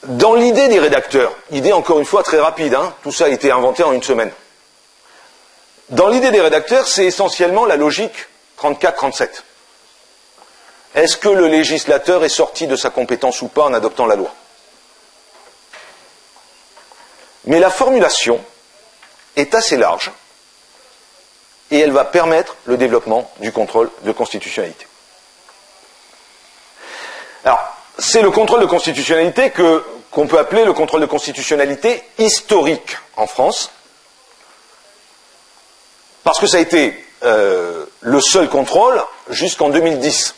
Dans l'idée des rédacteurs, idée encore une fois très rapide, tout ça a été inventé en une semaine. Dans l'idée des rédacteurs, c'est essentiellement la logique 34-37. Est-ce que le législateur est sorti de sa compétence ou pas en adoptant la loi? Mais la formulation est assez large et elle va permettre le développement du contrôle de constitutionnalité. Alors, c'est le contrôle de constitutionnalité qu'on peut appeler le contrôle de constitutionnalité historique en France, parce que ça a été le seul contrôle jusqu'en 2010.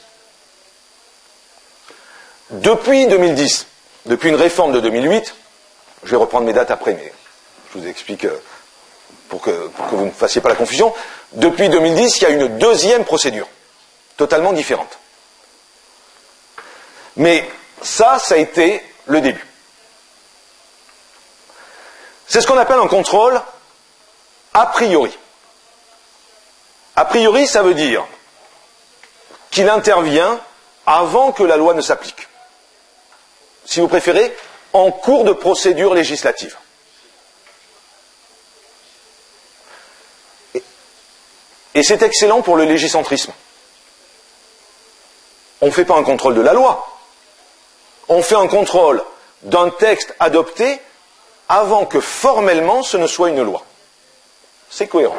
Depuis 2010, depuis une réforme de 2008, je vais reprendre mes dates après, mais je vous explique pour que vous ne fassiez pas la confusion. Depuis 2010, il y a une deuxième procédure, totalement différente. Mais ça a été le début. C'est ce qu'on appelle un contrôle a priori. A priori, ça veut dire qu'il intervient avant que la loi ne s'applique. Si vous préférez, en cours de procédure législative. Et c'est excellent pour le légicentrisme. On ne fait pas un contrôle de la loi. On fait un contrôle d'un texte adopté avant que formellement ce ne soit une loi. C'est cohérent.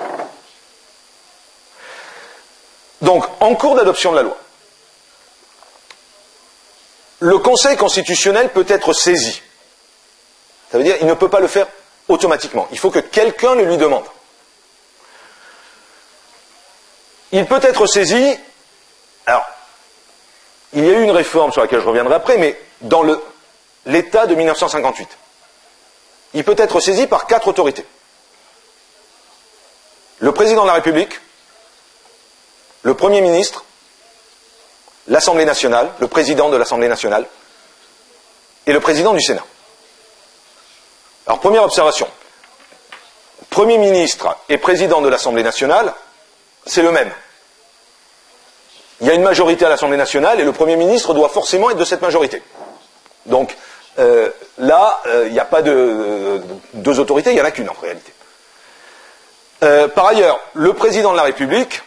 Donc, en cours d'adoption de la loi, le Conseil constitutionnel peut être saisi. Ça veut dire qu'il ne peut pas le faire automatiquement. Il faut que quelqu'un le lui demande. Il peut être saisi. Alors, il y a eu une réforme sur laquelle je reviendrai après, mais dans l'État de 1958. Il peut être saisi par 4 autorités. Le président de la République, le Premier ministre, l'Assemblée nationale, le président de l'Assemblée nationale et le président du Sénat. Alors, première observation. Premier ministre et président de l'Assemblée nationale, c'est le même. Il y a une majorité à l'Assemblée nationale et le Premier ministre doit forcément être de cette majorité. Donc, là, il n'y a pas de 2 autorités, il n'y en a qu'une en réalité. Par ailleurs, le président de la République,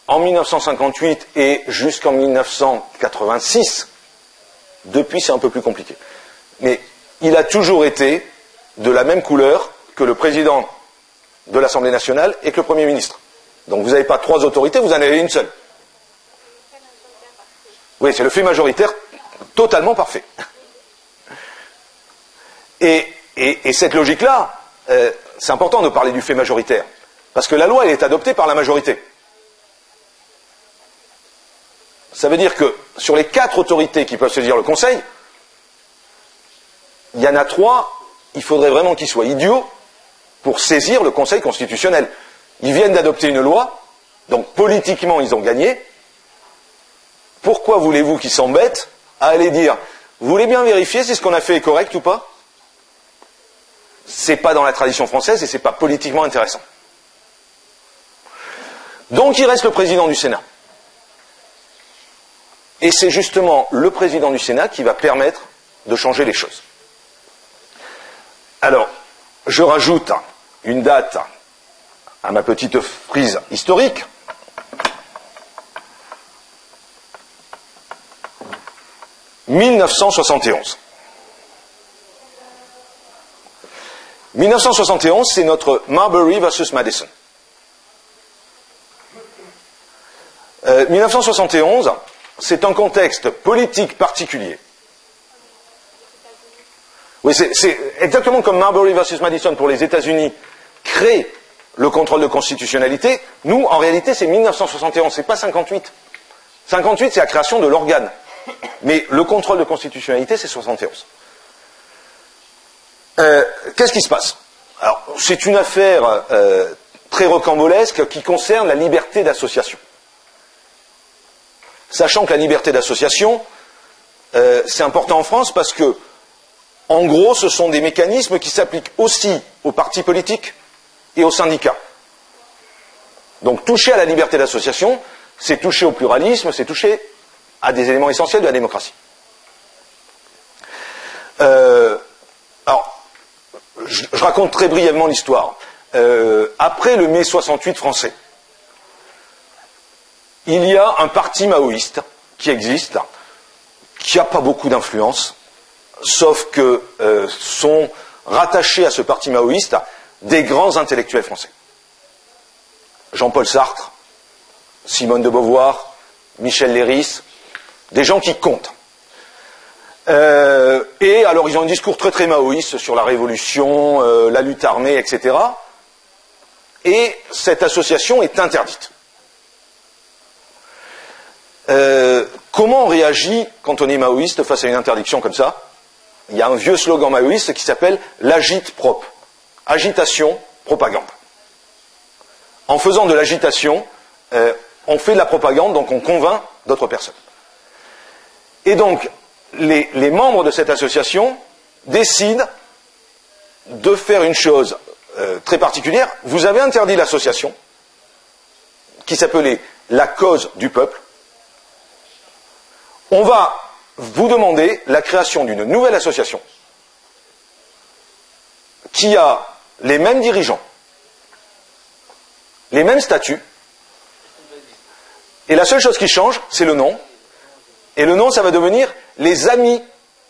en 1958 et jusqu'en 1986, depuis c'est un peu plus compliqué, mais il a toujours été de la même couleur que le président de l'Assemblée nationale et que le Premier ministre. Donc vous n'avez pas 3 autorités, vous en avez une seule. Oui, c'est le fait majoritaire totalement parfait. Et cette logique-là, c'est important de parler du fait majoritaire, parce que la loi, elle est adoptée par la majorité. Ça veut dire que sur les 4 autorités qui peuvent saisir le Conseil, il y en a 3, il faudrait vraiment qu'ils soient idiots pour saisir le Conseil constitutionnel. Ils viennent d'adopter une loi, donc politiquement ils ont gagné. Pourquoi voulez-vous qu'ils s'embêtent à aller dire « Vous voulez bien vérifier si ce qu'on a fait est correct ou pas ?» C'est pas dans la tradition française et c'est pas politiquement intéressant. Donc il reste le président du Sénat. Et c'est justement le président du Sénat qui va permettre de changer les choses. Alors, je rajoute une date à ma petite frise historique. « 1971. 1971, c'est notre Marbury versus Madison. 1971, c'est un contexte politique particulier. Oui, c'est exactement comme Marbury versus Madison pour les États-Unis crée le contrôle de constitutionnalité. Nous, en réalité, c'est 1971, c'est pas 58. 58, c'est la création de l'organe. Mais le contrôle de constitutionnalité, c'est 71. Qu'est-ce qui se passe? Alors, c'est une affaire très rocambolesque qui concerne la liberté d'association. Sachant que la liberté d'association, c'est important en France parce que, en gros, ce sont des mécanismes qui s'appliquent aussi aux partis politiques et aux syndicats. Donc, toucher à la liberté d'association, c'est toucher au pluralisme, c'est toucher à des éléments essentiels de la démocratie. Alors, je raconte très brièvement l'histoire. Après le mai 68 français, il y a un parti maoïste qui existe, qui n'a pas beaucoup d'influence, sauf que sont rattachés à ce parti maoïste des grands intellectuels français. Jean-Paul Sartre, Simone de Beauvoir, Michel Leiris, des gens qui comptent. Et alors ils ont un discours très très maoïste sur la révolution, la lutte armée, etc. Et cette association est interdite. Comment on réagit quand on est maoïste face à une interdiction comme ça? Il y a un vieux slogan maoïste qui s'appelle l'agite-prop. Agitation, propagande. En faisant de l'agitation, on fait de la propagande, donc on convainc d'autres personnes. Et donc, les membres de cette association décident de faire une chose très particulière. Vous avez interdit l'association, qui s'appelait la cause du peuple. On va vous demander la création d'une nouvelle association qui a les mêmes dirigeants, les mêmes statuts, et la seule chose qui change, c'est le nom. Et le nom, ça va devenir les amis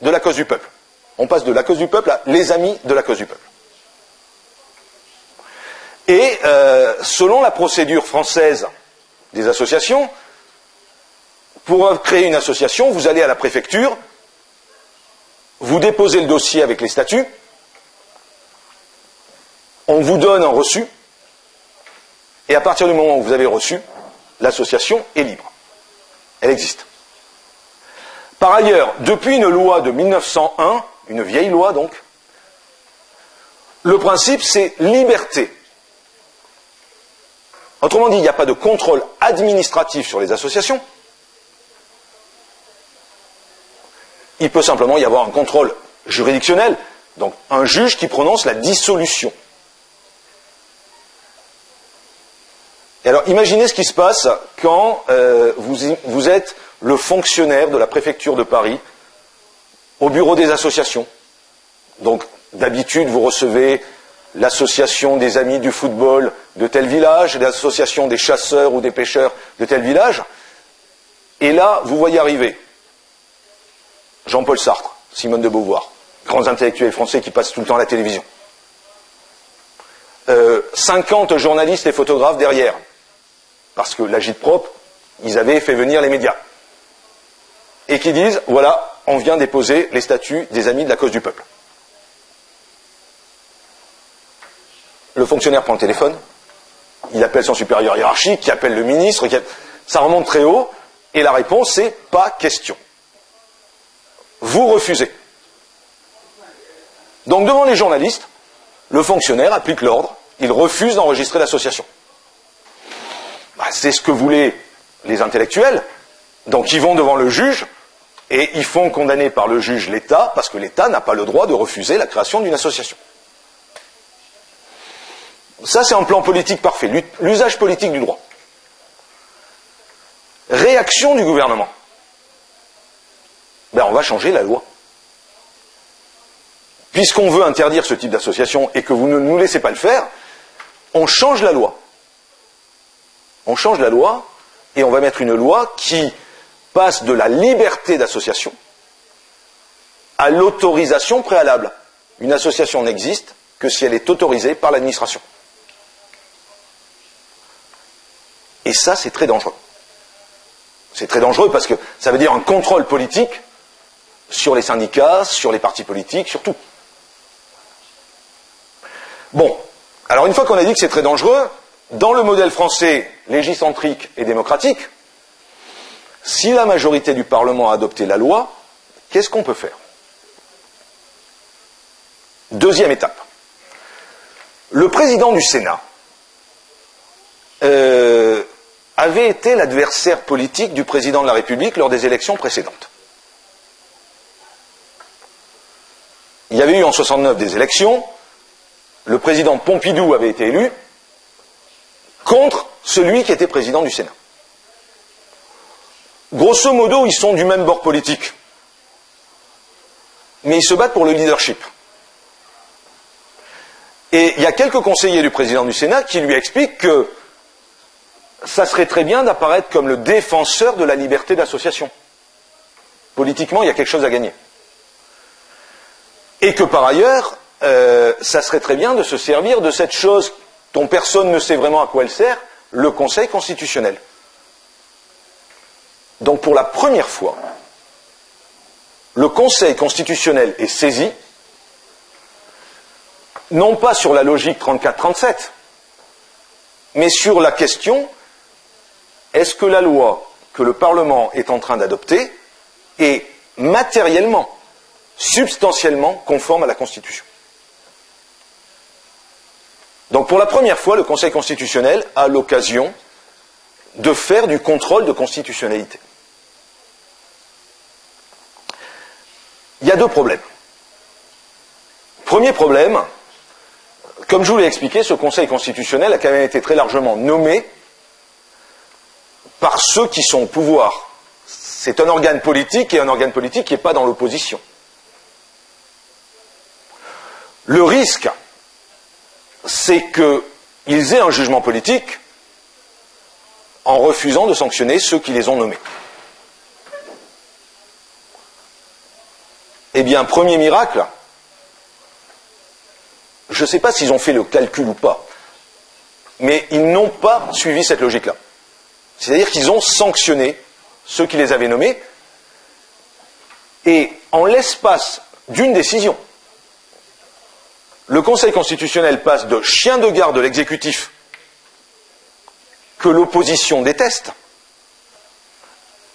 de la cause du peuple. On passe de la cause du peuple à les amis de la cause du peuple. Et selon la procédure française des associations, pour créer une association, vous allez à la préfecture vous déposez le dossier avec les statuts, on vous donne un reçu, et à partir du moment où vous avez reçu, l'association est libre. Elle existe. Par ailleurs, depuis une loi de 1901, une vieille loi donc, le principe c'est liberté. Autrement dit, il n'y a pas de contrôle administratif sur les associations. Il peut simplement y avoir un contrôle juridictionnel, donc un juge qui prononce la dissolution. Et alors, imaginez ce qui se passe quand vous êtes le fonctionnaire de la préfecture de Paris au bureau des associations. Donc, d'habitude, vous recevez l'association des amis du football de tel village, l'association des chasseurs ou des pêcheurs de tel village. Et là, vous voyez arriver Jean-Paul Sartre, Simone de Beauvoir, grands intellectuels français qui passent tout le temps à la télévision. 50 journalistes et photographes derrière. Parce que l'agit-prop, ils avaient fait venir les médias. Et qui disent, voilà, on vient déposer les statuts des amis de la cause du peuple. Le fonctionnaire prend le téléphone, il appelle son supérieur hiérarchique, qui appelle le ministre, ça remonte très haut, et la réponse c'est pas question. Vous refusez. Donc devant les journalistes, le fonctionnaire applique l'ordre, il refuse d'enregistrer l'association. C'est ce que voulaient les intellectuels, donc ils vont devant le juge, et ils font condamner par le juge l'État, parce que l'État n'a pas le droit de refuser la création d'une association. Ça, c'est un plan politique parfait, l'usage politique du droit. Réaction du gouvernement. On va changer la loi. Puisqu'on veut interdire ce type d'association et que vous ne nous laissez pas le faire, on change la loi. On change la loi et on va mettre une loi qui passe de la liberté d'association à l'autorisation préalable. Une association n'existe que si elle est autorisée par l'administration. Et ça, c'est très dangereux. C'est très dangereux parce que ça veut dire un contrôle politique sur les syndicats, sur les partis politiques, sur tout. Bon, alors une fois qu'on a dit que c'est très dangereux, dans le modèle français légicentrique et démocratique, si la majorité du Parlement a adopté la loi, qu'est-ce qu'on peut faire? Deuxième étape. Le président du Sénat avait été l'adversaire politique du président de la République lors des élections précédentes. Il y avait eu en 69 des élections, le président Pompidou avait été élu contre celui qui était président du Sénat. Grosso modo, ils sont du même bord politique, mais ils se battent pour le leadership. Et il y a quelques conseillers du président du Sénat qui lui expliquent que ça serait très bien d'apparaître comme le défenseur de la liberté d'association. Politiquement, il y a quelque chose à gagner. Et que par ailleurs, ça serait très bien de se servir de cette chose dont personne ne sait vraiment à quoi elle sert, le Conseil constitutionnel. Donc pour la première fois, le Conseil constitutionnel est saisi, non pas sur la logique 34-37, mais sur la question, est-ce que la loi que le Parlement est en train d'adopter est matériellement, substantiellement conforme à la Constitution? Donc pour la première fois, le Conseil constitutionnel a l'occasion de faire du contrôle de constitutionnalité. Il y a deux problèmes. Premier problème, comme je vous l'ai expliqué, ce Conseil constitutionnel a quand même été très largement nommé par ceux qui sont au pouvoir. C'est un organe politique et un organe politique qui n'est pas dans l'opposition. Le risque, c'est qu'ils aient un jugement politique en refusant de sanctionner ceux qui les ont nommés. Eh bien, premier miracle, je ne sais pas s'ils ont fait le calcul ou pas, mais ils n'ont pas suivi cette logique-là. C'est-à-dire qu'ils ont sanctionné ceux qui les avaient nommés, et en l'espace d'une décision. Le Conseil constitutionnel passe de chien de garde de l'exécutif que l'opposition déteste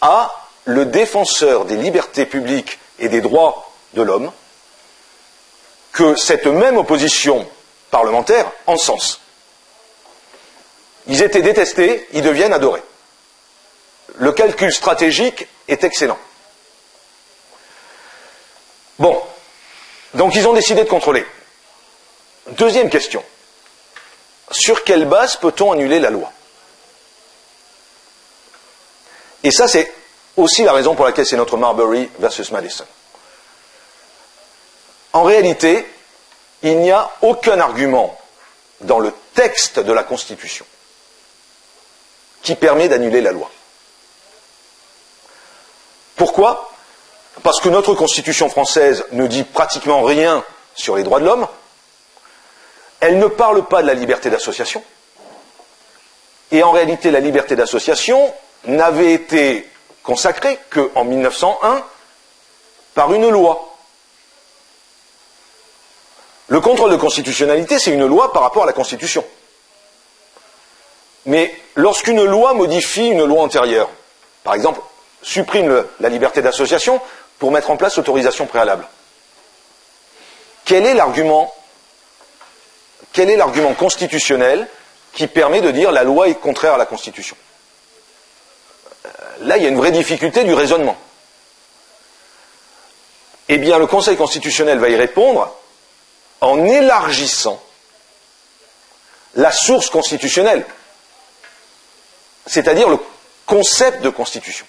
à le défenseur des libertés publiques et des droits de l'homme que cette même opposition parlementaire encense. Ils étaient détestés, ils deviennent adorés. Le calcul stratégique est excellent. Bon, donc ils ont décidé de contrôler. Deuxième question. Sur quelle base peut-on annuler la loi? Et ça, c'est aussi la raison pour laquelle c'est notre Marbury versus Madison. En réalité, il n'y a aucun argument dans le texte de la Constitution qui permet d'annuler la loi. Pourquoi? Parce que notre Constitution française ne dit pratiquement rien sur les droits de l'homme. Elle ne parle pas de la liberté d'association. Et en réalité, la liberté d'association n'avait été consacrée qu'en 1901 par une loi. Le contrôle de constitutionnalité, c'est une loi par rapport à la Constitution. Mais lorsqu'une loi modifie une loi antérieure, par exemple, supprime la liberté d'association pour mettre en place l'autorisation préalable, quel est l'argument constitutionnel qui permet de dire la loi est contraire à la Constitution? Là, il y a une vraie difficulté du raisonnement. Eh bien, le Conseil constitutionnel va y répondre en élargissant la source constitutionnelle, c'est-à-dire le concept de constitution.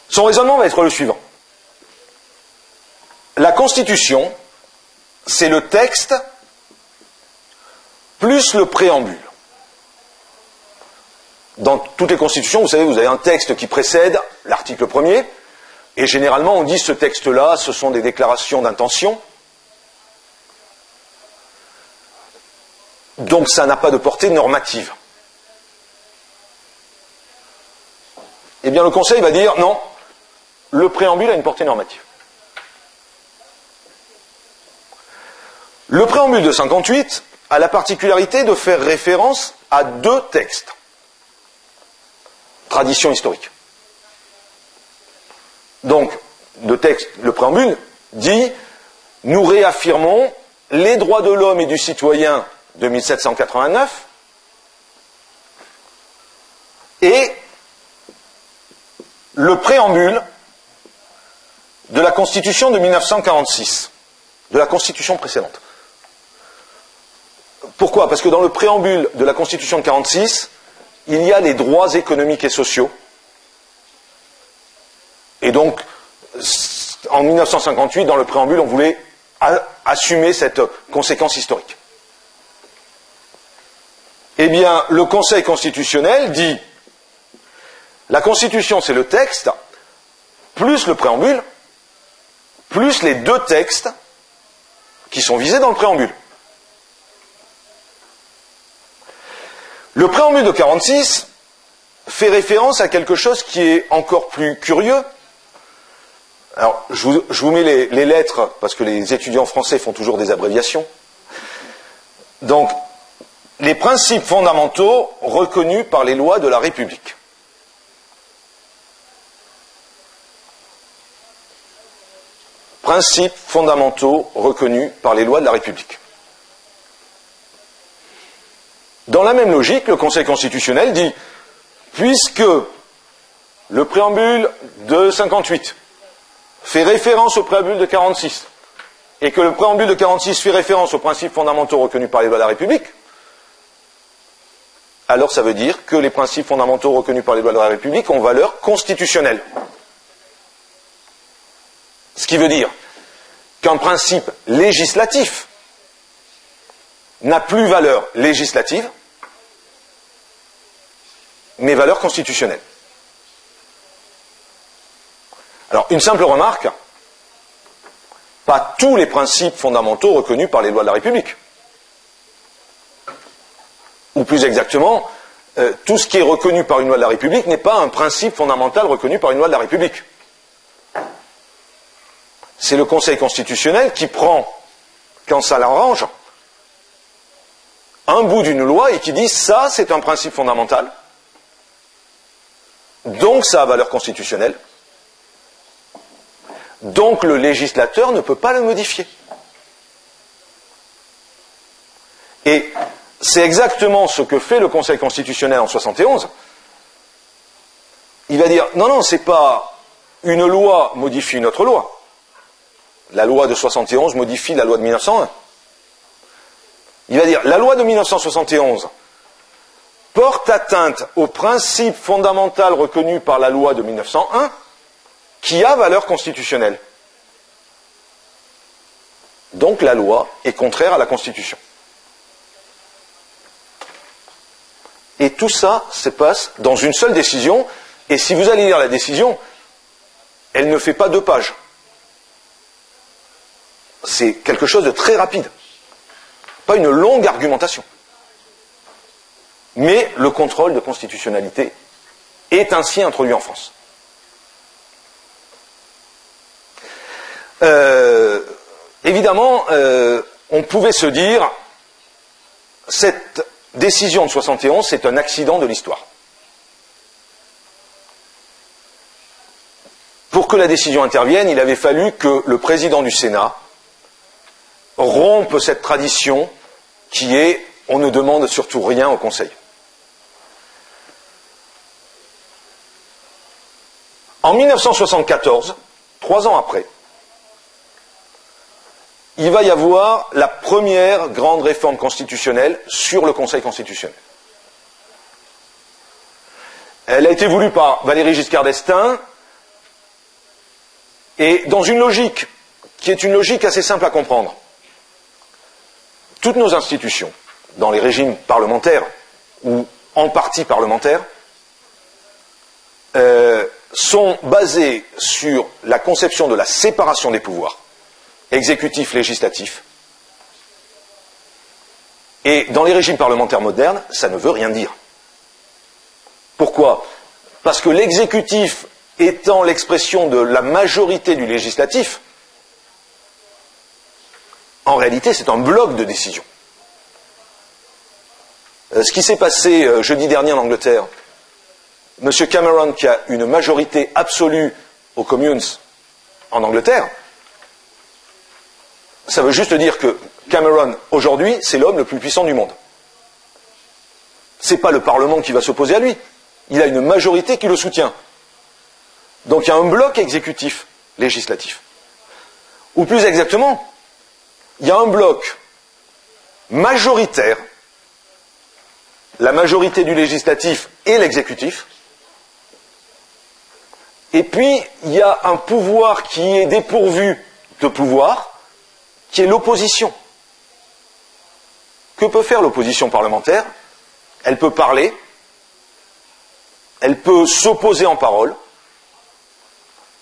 Son raisonnement va être le suivant. La Constitution, c'est le texte plus le préambule. Dans toutes les constitutions, vous savez, vous avez un texte qui précède l'article 1er, et généralement on dit ce texte-là, ce sont des déclarations d'intention. Donc ça n'a pas de portée normative. Eh bien le Conseil va dire non, le préambule a une portée normative. Le préambule de 58 a la particularité de faire référence à deux textes. Tradition historique. Donc, le préambule dit « Nous réaffirmons les droits de l'homme et du citoyen de 1789 et le préambule de la Constitution de 1946, de la Constitution précédente. » Pourquoi? Parce que dans le préambule de la Constitution de 1946, il y a les droits économiques et sociaux. Et donc, en 1958, dans le préambule, on voulait assumer cette conséquence historique. Eh bien, le Conseil constitutionnel dit, la Constitution, c'est le texte, plus le préambule, plus les deux textes qui sont visés dans le préambule. Le préambule de 1946 fait référence à quelque chose qui est encore plus curieux. Alors, je vous mets les lettres, parce que les étudiants français font toujours des abréviations. Donc, les principes fondamentaux reconnus par les lois de la République. Principes fondamentaux reconnus par les lois de la République. Dans la même logique, le Conseil constitutionnel dit, puisque le préambule de 58 fait référence au préambule de 46, et que le préambule de 46 fait référence aux principes fondamentaux reconnus par les lois de la République, alors ça veut dire que les principes fondamentaux reconnus par les lois de la République ont valeur constitutionnelle. Ce qui veut dire qu'un principe législatif n'a plus valeur législative, mais valeur constitutionnelle. Alors, une simple remarque, pas tous les principes fondamentaux reconnus par les lois de la République. Ou plus exactement, tout ce qui est reconnu par une loi de la République n'est pas un principe fondamental reconnu par une loi de la République. c'est le Conseil constitutionnel qui prend, quand ça l'arrange, un bout d'une loi et qui dit ça c'est un principe fondamental, donc ça a valeur constitutionnelle, donc le législateur ne peut pas le modifier. Et c'est exactement ce que fait le Conseil constitutionnel en 71. Il va dire non, non, c'est pas une loi modifie une autre loi. La loi de 71 modifie la loi de 1901. Il va dire la loi de 1971 porte atteinte au principe fondamental reconnu par la loi de 1901 qui a valeur constitutionnelle. Donc la loi est contraire à la Constitution. Et tout ça se passe dans une seule décision, et si vous allez lire la décision, elle ne fait pas 2 pages. C'est quelque chose de très rapide. Pas une longue argumentation. Mais le contrôle de constitutionnalité est ainsi introduit en France. Évidemment, on pouvait se dire, cette décision de 71, c'est un accident de l'histoire. Pour que la décision intervienne, il avait fallu que le président du Sénat rompe cette tradition qui est « on ne demande surtout rien au Conseil ». En 1974, 3 ans après, il va y avoir la première grande réforme constitutionnelle sur le Conseil constitutionnel. Elle a été voulue par Valéry Giscard d'Estaing et dans une logique qui est une logique assez simple à comprendre. Toutes nos institutions, dans les régimes parlementaires ou en partie parlementaires, sont basées sur la conception de la séparation des pouvoirs, exécutif, législatif. Et dans les régimes parlementaires modernes, ça ne veut rien dire. Pourquoi? Parce que l'exécutif étant l'expression de la majorité du législatif, en réalité c'est un bloc de décision. Ce qui s'est passé jeudi dernier en Angleterre, M. Cameron, qui a une majorité absolue aux Communes en Angleterre, ça veut juste dire que Cameron, aujourd'hui, c'est l'homme le plus puissant du monde. Ce n'est pas le Parlement qui va s'opposer à lui. Il a une majorité qui le soutient. Donc il y a un bloc exécutif, législatif. Ou plus exactement, il y a un bloc majoritaire, la majorité du législatif et l'exécutif, et puis il y a un pouvoir qui est dépourvu de pouvoir, qui est l'opposition. Que peut faire l'opposition parlementaire? Elle peut parler, elle peut s'opposer en parole,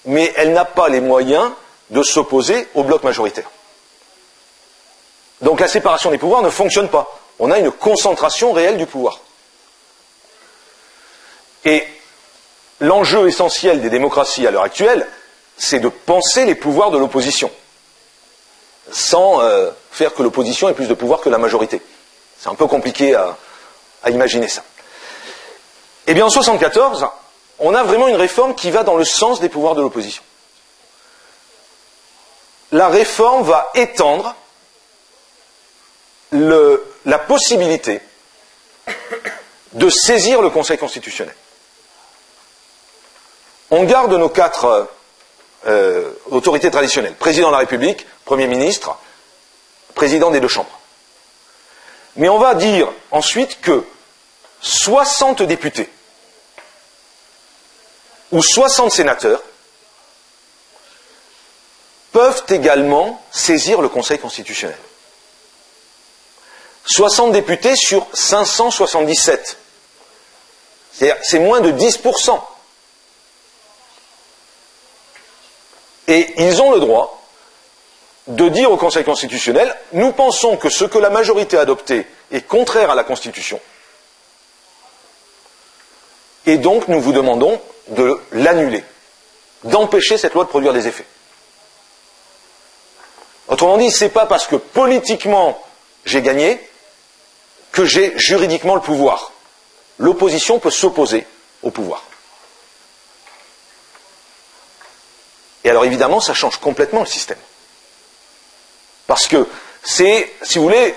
mais elle n'a pas les moyens de s'opposer au bloc majoritaire. Donc la séparation des pouvoirs ne fonctionne pas. On a une concentration réelle du pouvoir. Et l'enjeu essentiel des démocraties à l'heure actuelle, c'est de penser les pouvoirs de l'opposition, sans faire que l'opposition ait plus de pouvoir que la majorité. C'est un peu compliqué à imaginer ça. Eh bien en 1974, on a vraiment une réforme qui va dans le sens des pouvoirs de l'opposition. La réforme va étendre la possibilité de saisir le Conseil constitutionnel. On garde nos 4 autorités traditionnelles. Président de la République, Premier ministre, président des 2 chambres. Mais on va dire ensuite que 60 députés ou 60 sénateurs peuvent également saisir le Conseil constitutionnel. 60 députés sur 577. C'est-à-dire, c'est moins de 10%. Et ils ont le droit de dire au Conseil constitutionnel, nous pensons que ce que la majorité a adopté est contraire à la Constitution. Et donc, nous vous demandons de l'annuler, d'empêcher cette loi de produire des effets. Autrement dit, c'est pas parce que politiquement j'ai gagné que j'ai juridiquement le pouvoir. L'opposition peut s'opposer au pouvoir. Et alors évidemment, ça change complètement le système. Parce que c'est, si vous voulez,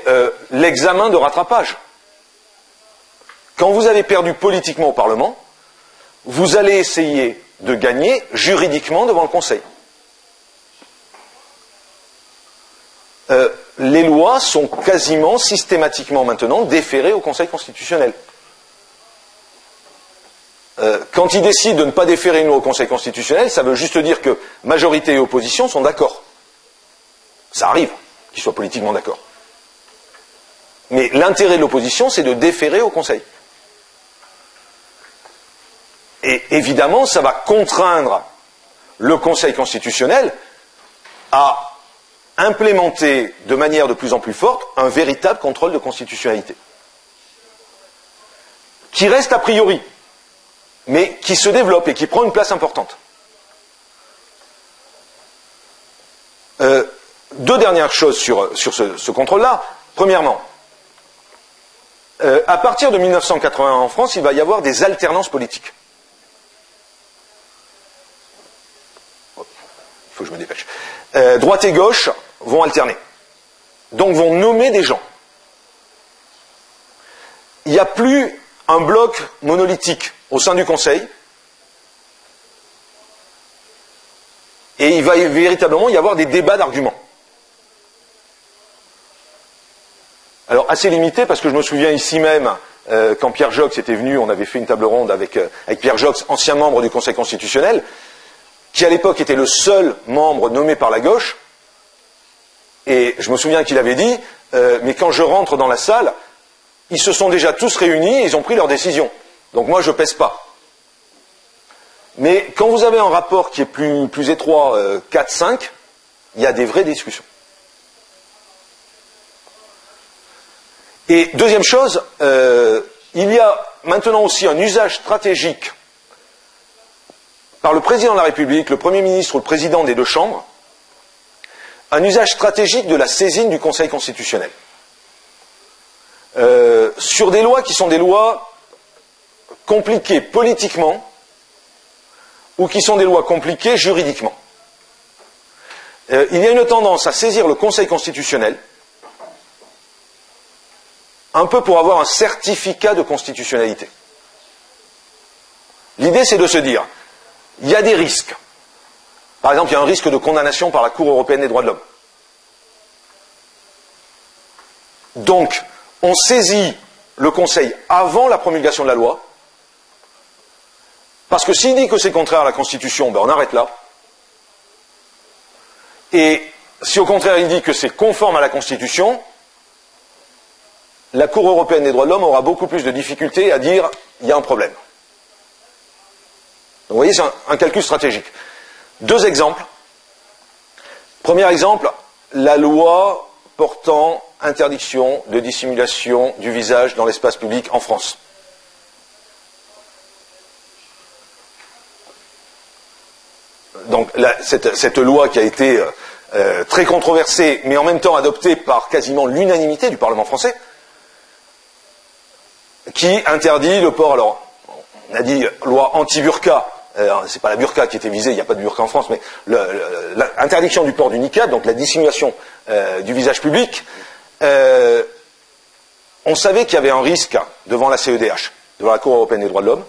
l'examen de rattrapage. Quand vous avez perdu politiquement au Parlement, vous allez essayer de gagner juridiquement devant le Conseil. Les lois sont quasiment systématiquement maintenant déférées au Conseil constitutionnel. Quand il décide de ne pas déférer une loi au Conseil constitutionnel, ça veut juste dire que majorité et opposition sont d'accord. Ça arrive qu'ils soient politiquement d'accord. Mais l'intérêt de l'opposition, c'est de déférer au Conseil. Et évidemment, ça va contraindre le Conseil constitutionnel à implémenter de manière de plus en plus forte un véritable contrôle de constitutionnalité. Qui reste a priori, mais qui se développe et qui prend une place importante. Deux dernières choses sur ce contrôle-là. Premièrement, à partir de 1981 en France, il va y avoir des alternances politiques. Il faut que je me dépêche. Droite et gauche vont alterner. Donc vont nommer des gens. Il n'y a plus un bloc monolithique au sein du Conseil. Et il va véritablement y avoir des débats d'arguments. Alors assez limité, parce que je me souviens ici même, quand Pierre Joxe était venu, on avait fait une table ronde avec Pierre Joxe, ancien membre du Conseil constitutionnel, qui à l'époque était le seul membre nommé par la gauche, et je me souviens qu'il avait dit, mais quand je rentre dans la salle, ils se sont déjà tous réunis et ils ont pris leur décision. Donc moi je pèse pas. Mais quand vous avez un rapport qui est plus étroit, 4-5, il y a des vraies discussions. Et deuxième chose, il y a maintenant aussi un usage stratégique par le président de la République, le Premier ministre ou le président des deux chambres, un usage stratégique de la saisine du Conseil constitutionnel. Sur des lois qui sont des lois compliquées politiquement ou qui sont des lois compliquées juridiquement. Il y a une tendance à saisir le Conseil constitutionnel un peu pour avoir un certificat de constitutionnalité. L'idée, c'est de se dire, il y a des risques. Par exemple, il y a un risque de condamnation par la Cour européenne des droits de l'homme. Donc, on saisit le Conseil avant la promulgation de la loi, parce que s'il dit que c'est contraire à la Constitution, ben on arrête là. Et si au contraire il dit que c'est conforme à la Constitution, la Cour européenne des droits de l'homme aura beaucoup plus de difficultés à dire il y a un problème. Donc vous voyez, c'est un calcul stratégique. Deux exemples. Premier exemple, la loi portant interdiction de dissimulation du visage dans l'espace public en France. Donc cette loi qui a été très controversée, mais en même temps adoptée par quasiment l'unanimité du Parlement français, qui interdit le port, alors on a dit loi anti-burqa, c'est pas la burqa qui était visée, il n'y a pas de burqa en France, mais l'interdiction du port du niqab, donc la dissimulation du visage public, on savait qu'il y avait un risque devant la CEDH, devant la Cour européenne des droits de l'homme.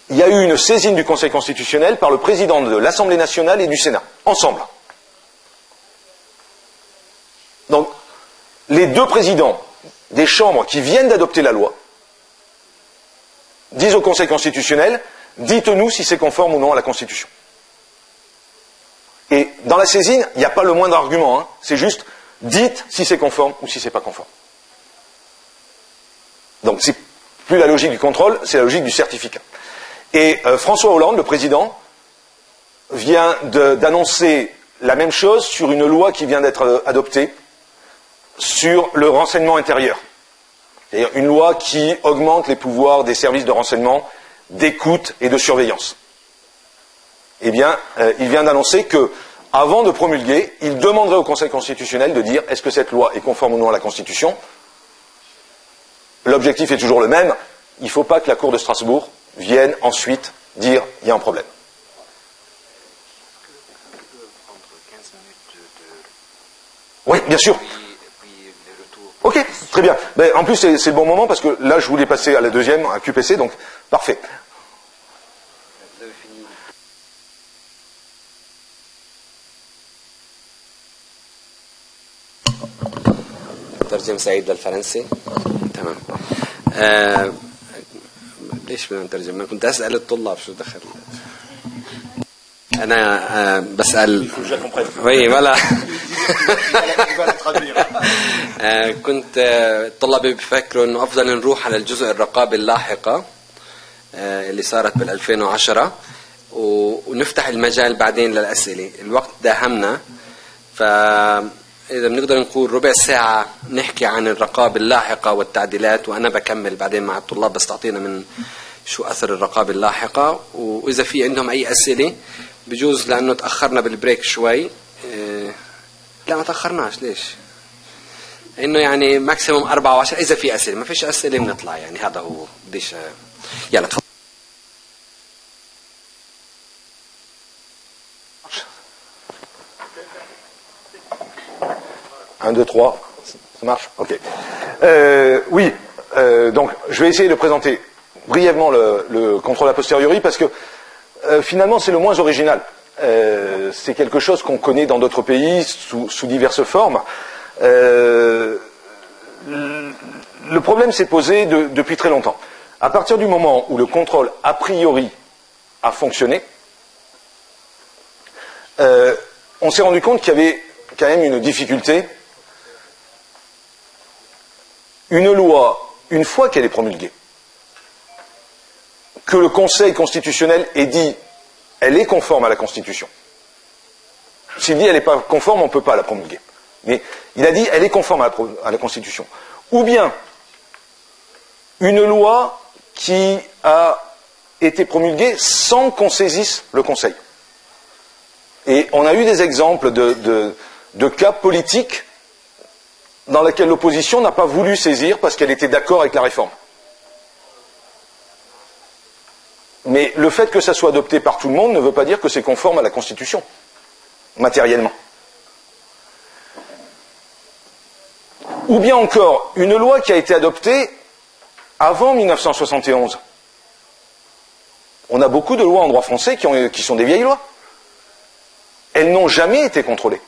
Il y a eu une saisine du Conseil constitutionnel par le président de l'Assemblée nationale et du Sénat, ensemble. Donc, les deux présidents des chambres qui viennent d'adopter la loi disent au Conseil constitutionnel, dites-nous si c'est conforme ou non à la Constitution. Et dans la saisine, il n'y a pas le moindre argument, hein, c'est juste, dites si c'est conforme ou si c'est pas conforme. Donc c'est plus la logique du contrôle, c'est la logique du certificat. Et François Hollande, le président, vient d'annoncer la même chose sur une loi qui vient d'être adoptée sur le renseignement intérieur. C'est-à-dire une loi qui augmente les pouvoirs des services de renseignement, d'écoute et de surveillance. Eh bien, il vient d'annoncer que avant de promulguer, il demanderait au Conseil constitutionnel de dire est-ce que cette loi est conforme ou non à la Constitution. L'objectif est toujours le même, il ne faut pas que la Cour de Strasbourg vienne ensuite dire il y a un problème. Oui, bien sûr. Ok, très bien. Ben, en plus, c'est le bon moment parce que là, je voulais passer à la deuxième, à QPC, donc parfait. ترجم سعيد للفرنسي تمام ليش بدنا نترجم؟ أنا كنت أسأل الطلاب شو دخل أنا بسأل وي ولا كنت الطلاب بيفكروا إنه أفضل نروح على الجزء الرقابة اللاحقة اللي صارت بال 2010 ونفتح المجال بعدين للأسئلة. الوقت داهمنا إذا بنقدر نقول ربع ساعة نحكي عن الرقابة اللاحقة والتعديلات وأنا بكمل بعدين مع الطلاب بس تعطينا من شو أثر الرقابة اللاحقة وإذا في عندهم أي أسئلة بجوز لأنه تأخرنا بالبريك شوي لا ما تأخرناش ليش إنه يعني ماكسيموم 24 إذا في أسئلة ما فيش أسئلة بنطلع يعني هذا هو بديش يلا تفضل. 1, 2, 3, ça marche? Ok. Oui, donc je vais essayer de présenter brièvement le contrôle a posteriori parce que finalement c'est le moins original. C'est quelque chose qu'on connaît dans d'autres pays sous diverses formes. Le problème s'est posé depuis très longtemps. À partir du moment où le contrôle a priori a fonctionné, on s'est rendu compte qu'il y avait quand même une difficulté. Une loi, une fois qu'elle est promulguée, que le Conseil constitutionnel ait dit elle est conforme à la Constitution. S'il dit elle n'est pas conforme, on ne peut pas la promulguer. Mais il a dit elle est conforme à la Constitution. Ou bien une loi qui a été promulguée sans qu'on saisisse le Conseil. Et on a eu des exemples de cas politiques dans lesquels l'opposition n'a pas voulu saisir parce qu'elle était d'accord avec la réforme. Mais le fait que ça soit adopté par tout le monde ne veut pas dire que c'est conforme à la Constitution, matériellement. Ou bien encore, une loi qui a été adoptée avant 1971. On a beaucoup de lois en droit français qui sont des vieilles lois. Elles n'ont jamais été contrôlées.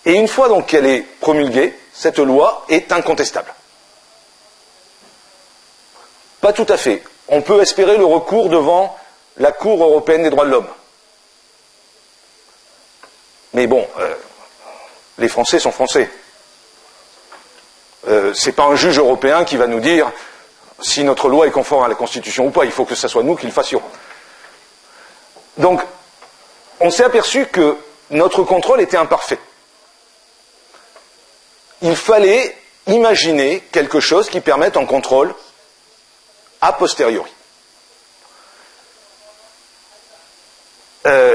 Et une fois donc qu'elle est promulguée, cette loi est incontestable. Pas tout à fait. On peut espérer le recours devant la Cour européenne des droits de l'homme. Mais bon, les Français sont Français. C'est pas un juge européen qui va nous dire si notre loi est conforme à la Constitution ou pas. Il faut que ce soit nous qui le fassions. Donc, on s'est aperçu que notre contrôle était imparfait. Il fallait imaginer quelque chose qui permette un contrôle a posteriori.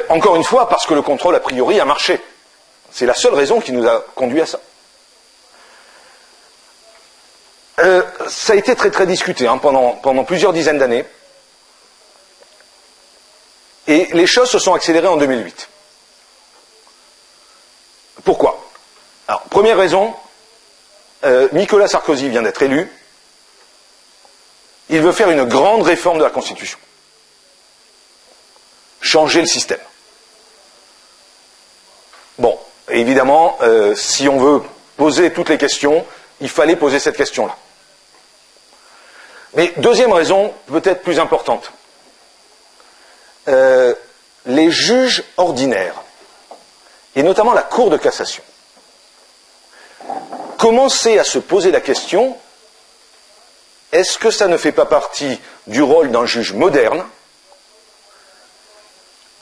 Encore une fois, parce que le contrôle a priori a marché. C'est la seule raison qui nous a conduit à ça. Ça a été très très discuté pendant plusieurs dizaines d'années. Et les choses se sont accélérées en 2008. Pourquoi? Alors, première raison, Nicolas Sarkozy vient d'être élu. Il veut faire une grande réforme de la Constitution. Changer le système. Bon, évidemment, si on veut poser toutes les questions, il fallait poser cette question-là. Mais deuxième raison, peut-être plus importante. Les juges ordinaires, et notamment la Cour de cassation, commençaient à se poser la question, est-ce que ça ne fait pas partie du rôle d'un juge moderne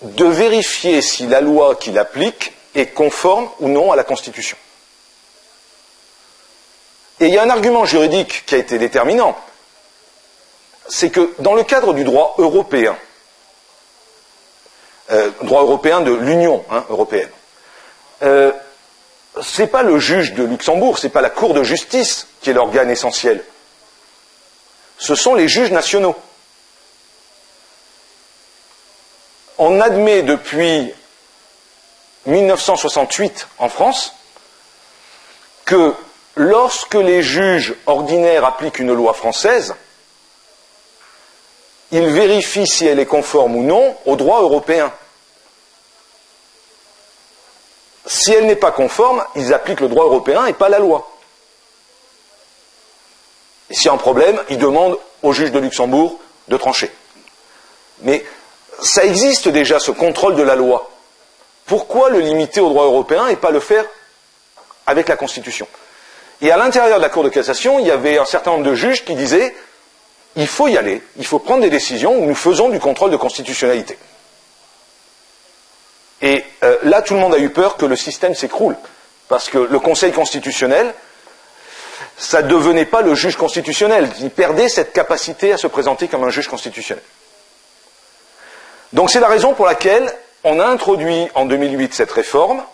de vérifier si la loi qu'il applique est conforme ou non à la Constitution? Et il y a un argument juridique qui a été déterminant, c'est que dans le cadre du droit européen, droit européen de l'Union européenne. C'est pas le juge de Luxembourg, c'est pas la Cour de justice qui est l'organe essentiel. Ce sont les juges nationaux. On admet depuis 1968 en France que lorsque les juges ordinaires appliquent une loi française, ils vérifient si elle est conforme ou non au droit européen. Si elle n'est pas conforme, ils appliquent le droit européen et pas la loi. Et s'il y a un problème, ils demandent au juge de Luxembourg de trancher. Mais ça existe déjà, ce contrôle de la loi. Pourquoi le limiter au droit européen et pas le faire avec la Constitution? Et à l'intérieur de la Cour de cassation, il y avait un certain nombre de juges qui disaient il faut y aller, il faut prendre des décisions où nous faisons du contrôle de constitutionnalité. Et là, tout le monde a eu peur que le système s'écroule, parce que le Conseil constitutionnel, ça ne devenait pas le juge constitutionnel, il perdait cette capacité à se présenter comme un juge constitutionnel. Donc c'est la raison pour laquelle on a introduit en 2008 cette réforme,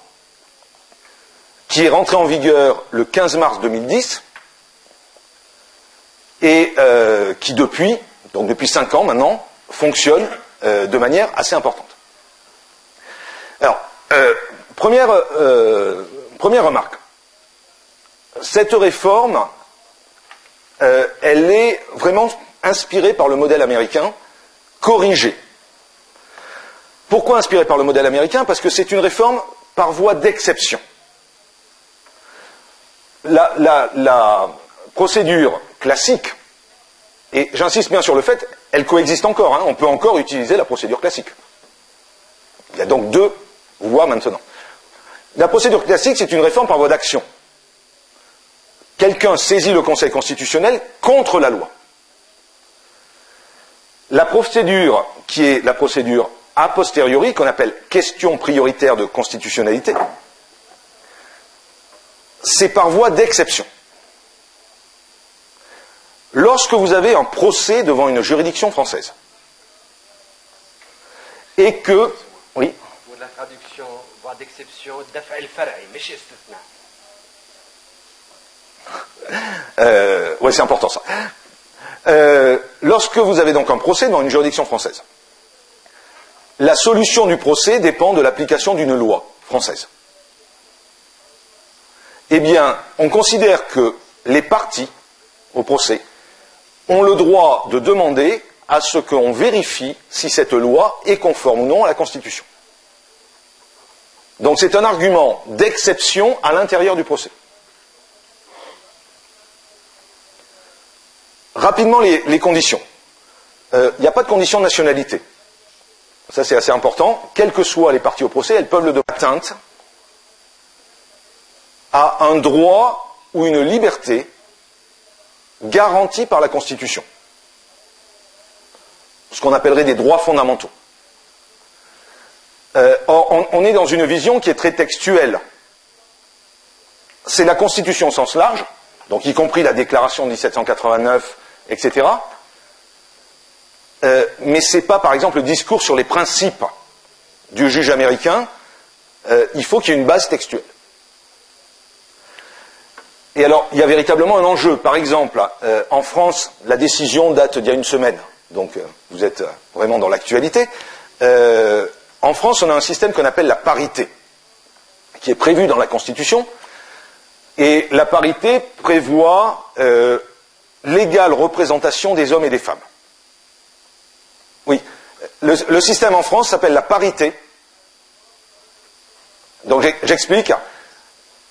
qui est rentrée en vigueur le 15 mars 2010, et qui depuis 5 ans maintenant, fonctionne de manière assez importante. Alors, première remarque. Cette réforme, elle est vraiment inspirée par le modèle américain, corrigée. Pourquoi inspirée par le modèle américain? Parce que c'est une réforme par voie d'exception. La procédure classique, et j'insiste bien sur le fait, elle coexiste encore, on peut encore utiliser la procédure classique. Il y a donc 2 voies maintenant. La procédure classique, c'est une réforme par voie d'action. Quelqu'un saisit le Conseil constitutionnel contre la loi. La procédure qui est la procédure a posteriori, qu'on appelle question prioritaire de constitutionnalité, c'est par voie d'exception. Lorsque vous avez un procès devant une juridiction française, et que... Oui. La traduction, voie d'exception, d'af'al far'i, mais chez oui, c'est important ça. Lorsque vous avez donc un procès devant une juridiction française, la solution du procès dépend de l'application d'une loi française. Eh bien, on considère que les parties au procès ont le droit de demander à ce qu'on vérifie si cette loi est conforme ou non à la Constitution. Donc c'est un argument d'exception à l'intérieur du procès. Rapidement, les conditions. Il n'y a pas de condition de nationalité. Ça, c'est assez important. Quelles que soient les parties au procès, elles peuvent le demander atteinte à un droit ou une liberté garantie par la Constitution. Ce qu'on appellerait des droits fondamentaux. Or, on est dans une vision qui est très textuelle. C'est la Constitution au sens large, donc y compris la Déclaration de 1789, etc. Mais ce n'est pas, par exemple, le discours sur les principes du juge américain. Il faut qu'il y ait une base textuelle. Et alors, il y a véritablement un enjeu. Par exemple, en France, la décision date d'il y a une semaine. Donc, vous êtes vraiment dans l'actualité. En France, on a un système qu'on appelle la parité, qui est prévu dans la Constitution. Et la parité prévoit l'égale représentation des hommes et des femmes. Oui, le système en France s'appelle la parité. Donc j'explique.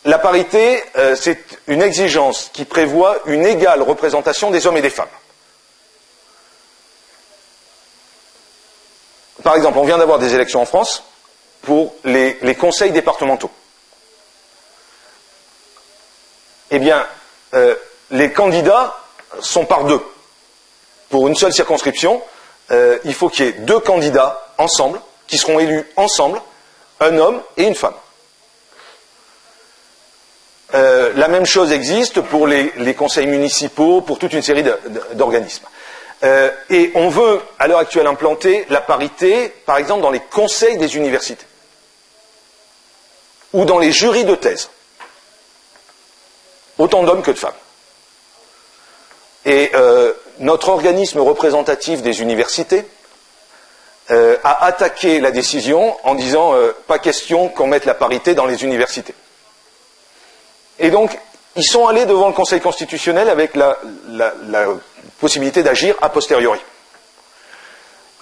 La parité, c'est une exigence qui prévoit une égale représentation des hommes et des femmes. Par exemple, on vient d'avoir des élections en France pour les conseils départementaux. Eh bien, les candidats sont par 2. Pour une seule circonscription, il faut qu'il y ait 2 candidats ensemble, qui seront élus ensemble, un homme et une femme. La même chose existe pour les conseils municipaux, pour toute une série d'organismes. Et on veut, à l'heure actuelle, implanter la parité, par exemple, dans les conseils des universités ou dans les jurys de thèse. Autant d'hommes que de femmes. Et notre organisme représentatif des universités a attaqué la décision en disant pas question qu'on mette la parité dans les universités. Et donc, ils sont allés devant le Conseil constitutionnel avec la possibilité d'agir a posteriori.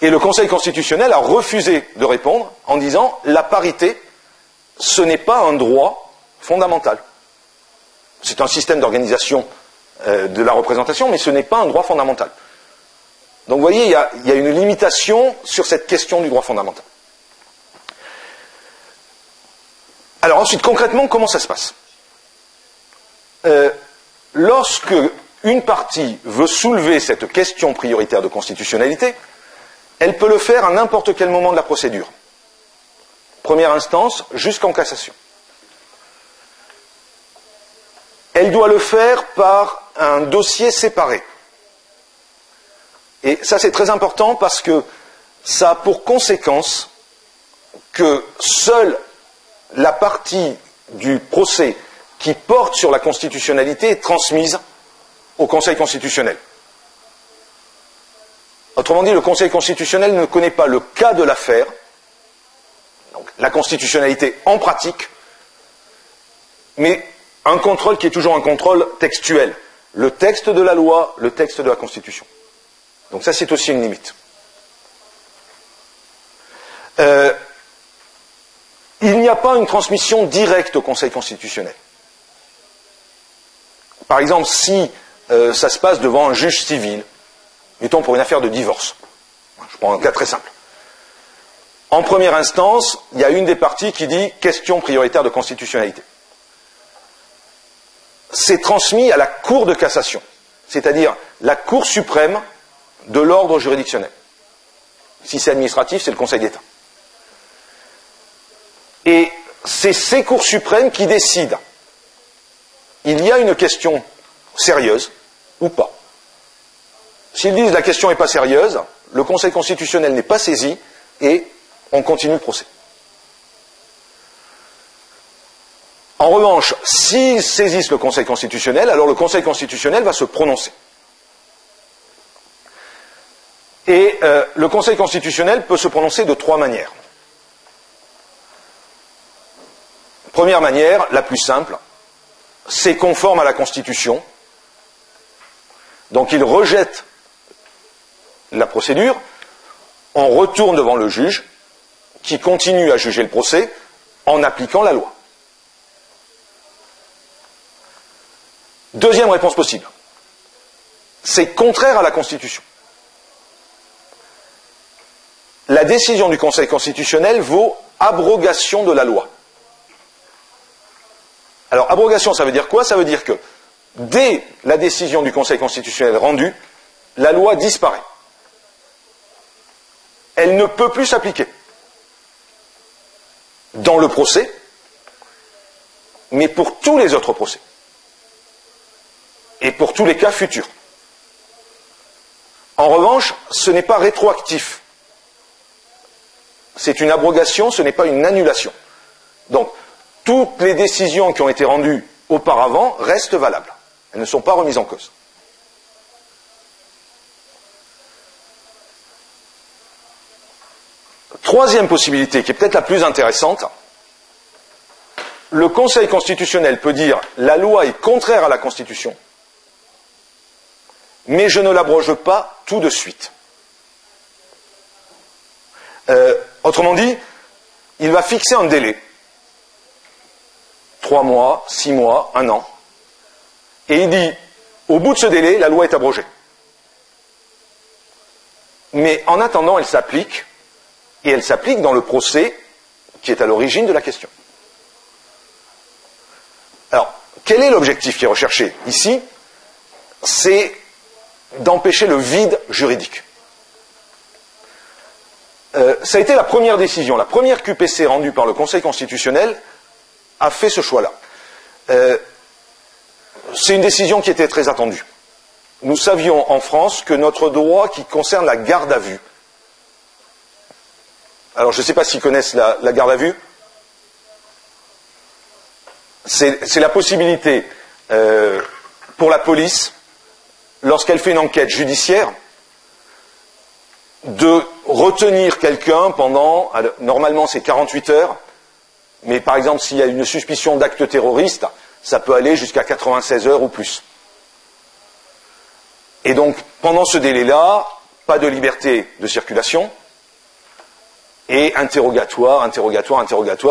Et le Conseil constitutionnel a refusé de répondre en disant la parité, ce n'est pas un droit fondamental. C'est un système d'organisation de la représentation, mais ce n'est pas un droit fondamental. Donc vous voyez, il y a une limitation sur cette question du droit fondamental. Alors ensuite, concrètement, comment ça se passe ? Lorsque une partie veut soulever cette question prioritaire de constitutionnalité, elle peut le faire à n'importe quel moment de la procédure. Première instance, jusqu'en cassation. Elle doit le faire par un dossier séparé. Et ça, c'est très important parce que ça a pour conséquence que seule la partie du procès qui porte sur la constitutionnalité est transmise au Conseil constitutionnel. Autrement dit, le Conseil constitutionnel ne connaît pas le cas de l'affaire, donc la constitutionnalité en pratique, mais un contrôle qui est toujours un contrôle textuel. Le texte de la loi, le texte de la Constitution. Donc ça, c'est aussi une limite. Il n'y a pas une transmission directe au Conseil constitutionnel. Par exemple, si ça se passe devant un juge civil, mettons pour une affaire de divorce, je prends un cas très simple. En première instance, il y a une des parties qui dit « question prioritaire de constitutionnalité ». C'est transmis à la Cour de cassation, c'est-à-dire la Cour suprême de l'ordre juridictionnel. Si c'est administratif, c'est le Conseil d'État. Et c'est ces cours suprêmes qui décident. Il y a une question sérieuse ou pas. S'ils disent la question n'est pas sérieuse, le Conseil constitutionnel n'est pas saisi et on continue le procès. En revanche, s'ils saisissent le Conseil constitutionnel, alors le Conseil constitutionnel va se prononcer. Et le Conseil constitutionnel peut se prononcer de trois manières. Première manière, la plus simple, c'est conforme à la Constitution. Donc il rejette la procédure, on retourne devant le juge, qui continue à juger le procès en appliquant la loi. Deuxième réponse possible, c'est contraire à la Constitution. La décision du Conseil constitutionnel vaut abrogation de la loi. Alors, abrogation, ça veut dire quoi? Ça veut dire que, dès la décision du Conseil constitutionnel rendue, la loi disparaît. Elle ne peut plus s'appliquer. Dans le procès, mais pour tous les autres procès. Et pour tous les cas futurs. En revanche, ce n'est pas rétroactif. C'est une abrogation, ce n'est pas une annulation. Donc, toutes les décisions qui ont été rendues auparavant restent valables. Elles ne sont pas remises en cause. Troisième possibilité, qui est peut-être la plus intéressante, le Conseil constitutionnel peut dire la loi est contraire à la Constitution, mais je ne l'abroge pas tout de suite. Autrement dit, il va fixer un délai. 3 mois, 6 mois, 1 an. Et il dit, au bout de ce délai, la loi est abrogée. Mais en attendant, elle s'applique, et elle s'applique dans le procès qui est à l'origine de la question. Alors, quel est l'objectif qui est recherché ici? C'est d'empêcher le vide juridique. Ça a été la première décision, la première QPC rendue par le Conseil constitutionnel a fait ce choix-là. C'est une décision qui était très attendue. nous savions en France que notre droit qui concerne la garde à vue. Alors je ne sais pas s'ils connaissent la garde à vue. C'est la possibilité pour la police, lorsqu'elle fait une enquête judiciaire, de retenir quelqu'un pendant, normalement c'est 48 heures, mais par exemple s'il y a une suspicion d'acte terroriste, ça peut aller jusqu'à 96 heures ou plus. Et donc pendant ce délai-là, pas de liberté de circulation, et interrogatoire,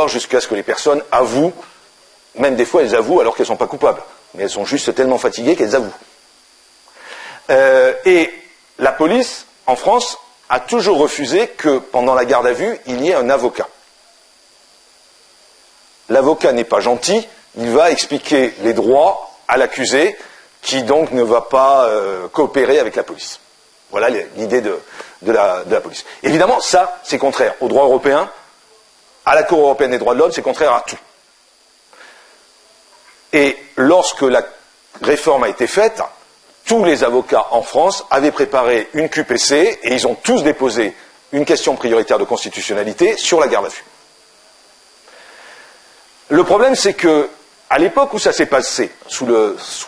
jusqu'à ce que les personnes avouent, même des fois elles avouent alors qu'elles ne sont pas coupables, mais elles sont juste tellement fatiguées qu'elles avouent. Et la police, en France, a toujours refusé que, pendant la garde à vue, il y ait un avocat. L'avocat n'est pas gentil, il va expliquer les droits à l'accusé, qui donc ne va pas coopérer avec la police. Voilà l'idée de la police. Évidemment, ça, c'est contraire au droit européen, à la Cour européenne des droits de l'homme, c'est contraire à tout. Et lorsque la réforme a été faite, tous les avocats en France avaient préparé une QPC et ils ont tous déposé une question prioritaire de constitutionnalité sur la garde à vue. Le problème, c'est que, à l'époque où ça s'est passé, sous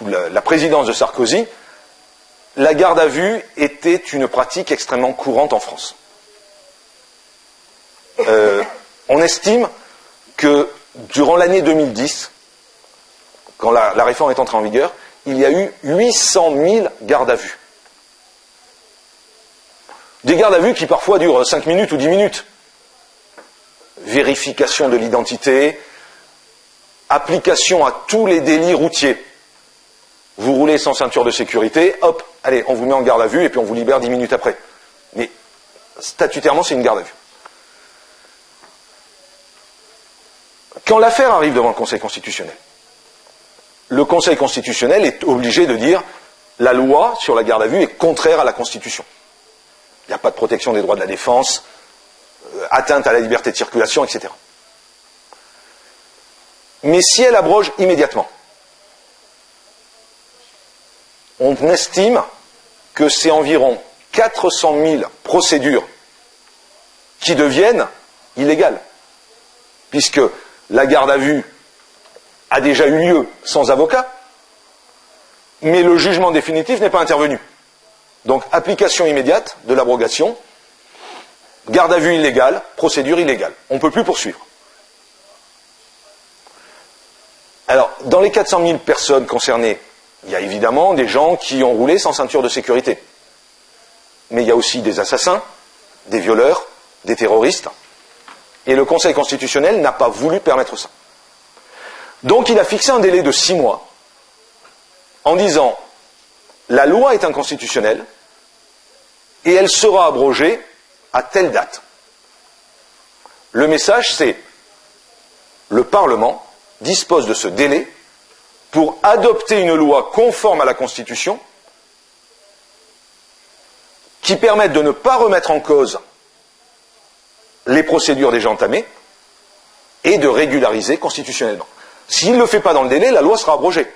la présidence de Sarkozy, la garde à vue était une pratique extrêmement courante en France. On estime que durant l'année 2010, quand la réforme est entrée en vigueur, il y a eu 800 000 gardes à vue. Des gardes à vue qui parfois durent 5 minutes ou 10 minutes. Vérification de l'identité, application à tous les délits routiers. Vous roulez sans ceinture de sécurité, hop, allez, on vous met en garde à vue et puis on vous libère 10 minutes après. Mais statutairement, c'est une garde à vue. Quand l'affaire arrive devant le Conseil constitutionnel, le Conseil constitutionnel est obligé de dire la loi sur la garde à vue est contraire à la Constitution. Il n'y a pas de protection des droits de la défense, atteinte à la liberté de circulation, etc. Mais si elle abroge immédiatement, on estime que c'est environ 400 000 procédures qui deviennent illégales, puisque la garde à vue a déjà eu lieu sans avocat, mais le jugement définitif n'est pas intervenu. Donc, application immédiate de l'abrogation, garde à vue illégale, procédure illégale. On ne peut plus poursuivre. Alors, dans les 400 000 personnes concernées, il y a évidemment des gens qui ont roulé sans ceinture de sécurité. Mais il y a aussi des assassins, des violeurs, des terroristes. Et le Conseil constitutionnel n'a pas voulu permettre ça. Donc il a fixé un délai de 6 mois en disant la loi est inconstitutionnelle et elle sera abrogée à telle date. Le message, c'est le Parlement dispose de ce délai pour adopter une loi conforme à la Constitution qui permette de ne pas remettre en cause les procédures déjà entamées et de régulariser constitutionnellement. S'il ne le fait pas dans le délai, la loi sera abrogée.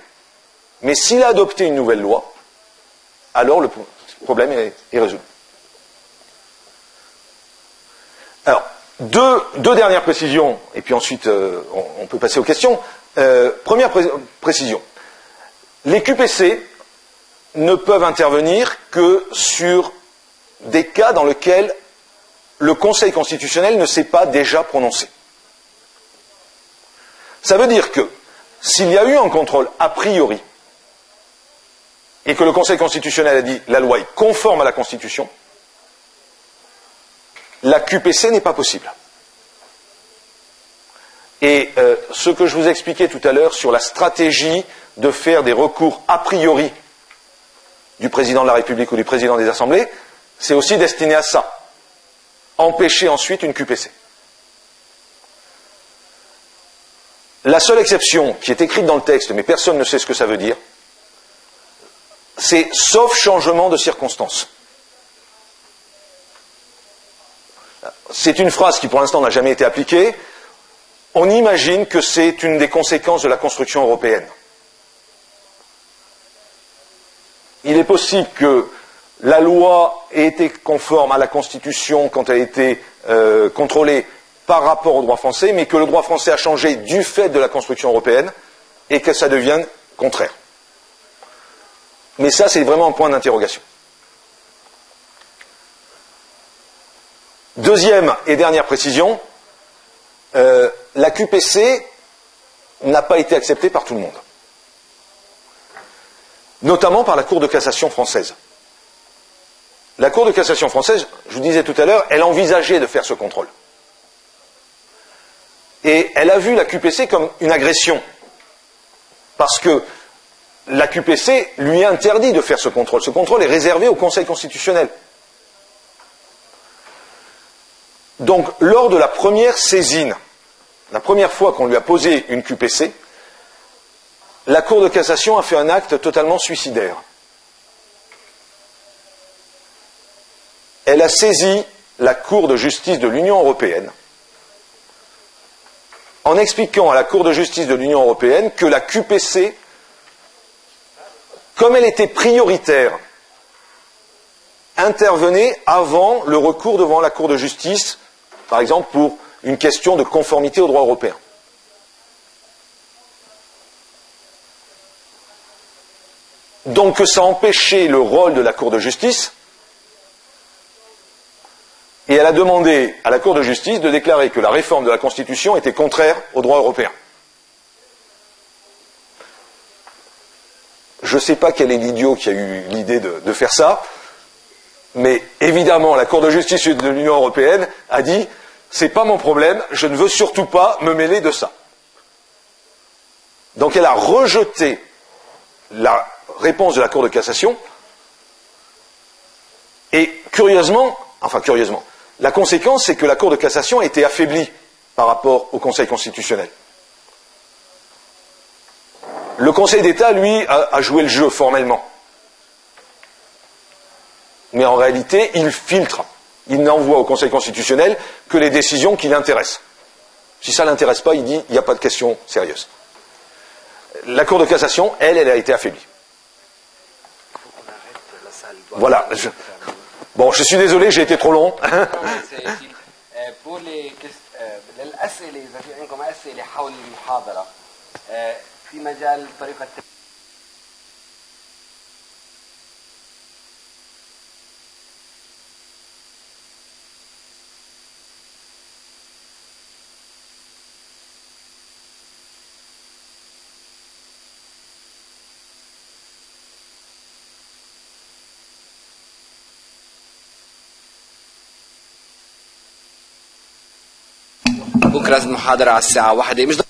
Mais s'il a adopté une nouvelle loi, alors le problème est résolu. Alors, deux dernières précisions, et puis ensuite on peut passer aux questions. Première précision. Les QPC ne peuvent intervenir que sur des cas dans lesquels le Conseil constitutionnel ne s'est pas déjà prononcé. Ça veut dire que s'il y a eu un contrôle a priori et que le Conseil constitutionnel a dit la loi est conforme à la Constitution, la QPC n'est pas possible. Et ce que je vous expliquais tout à l'heure sur la stratégie de faire des recours a priori du président de la République ou du président des assemblées, c'est aussi destiné à ça. Empêcher ensuite une QPC. La seule exception qui est écrite dans le texte, mais personne ne sait ce que ça veut dire, c'est sauf changement de circonstances. C'est une phrase qui pour l'instant n'a jamais été appliquée. On imagine que c'est une des conséquences de la construction européenne. il est possible que la loi ait été conforme à la Constitution quand elle a été contrôlée par rapport au droit français, mais que le droit français a changé du fait de la construction européenne et que ça devienne contraire. Mais ça, c'est vraiment un point d'interrogation. Deuxième et dernière précision, la QPC n'a pas été acceptée par tout le monde, notamment par la Cour de cassation française. La Cour de cassation française, je vous disais tout à l'heure, elle envisageait de faire ce contrôle. Et elle a vu la QPC comme une agression, parce que la QPC lui interdit de faire ce contrôle. Ce contrôle est réservé au Conseil constitutionnel. Donc, lors de la première saisine, la première fois qu'on lui a posé une QPC, la Cour de cassation a fait un acte totalement suicidaire. Elle a saisi la Cour de justice de l'Union européenne en expliquant à la Cour de justice de l'Union européenne que la QPC, comme elle était prioritaire, intervenait avant le recours devant la Cour de justice, par exemple pour une question de conformité au droit européen. Donc que ça empêchait le rôle de la Cour de justice, et elle a demandé à la Cour de justice de déclarer que la réforme de la Constitution était contraire au droit européen. Je ne sais pas quel est l'idiot qui a eu l'idée de faire ça, mais évidemment la Cour de justice de l'Union européenne a dit « c'est pas mon problème, je ne veux surtout pas me mêler de ça ». Donc elle a rejeté la réponse de la Cour de cassation, et curieusement, la conséquence, c'est que la Cour de cassation a été affaiblie par rapport au Conseil constitutionnel. Le Conseil d'État, lui, a joué le jeu formellement. Mais en réalité, il filtre. Il n'envoie au Conseil constitutionnel que les décisions qui l'intéressent. Si ça ne l'intéresse pas, il dit il n'y a pas de question sérieuse. La Cour de cassation, elle a été affaiblie. Voilà. Bon, je suis désolé, j'ai été trop long. pour للأسئلة إذا في عندكم أسئلة حول المحاضرة في مجال طريقة بكرة المحاضرة على الساعة 1 مش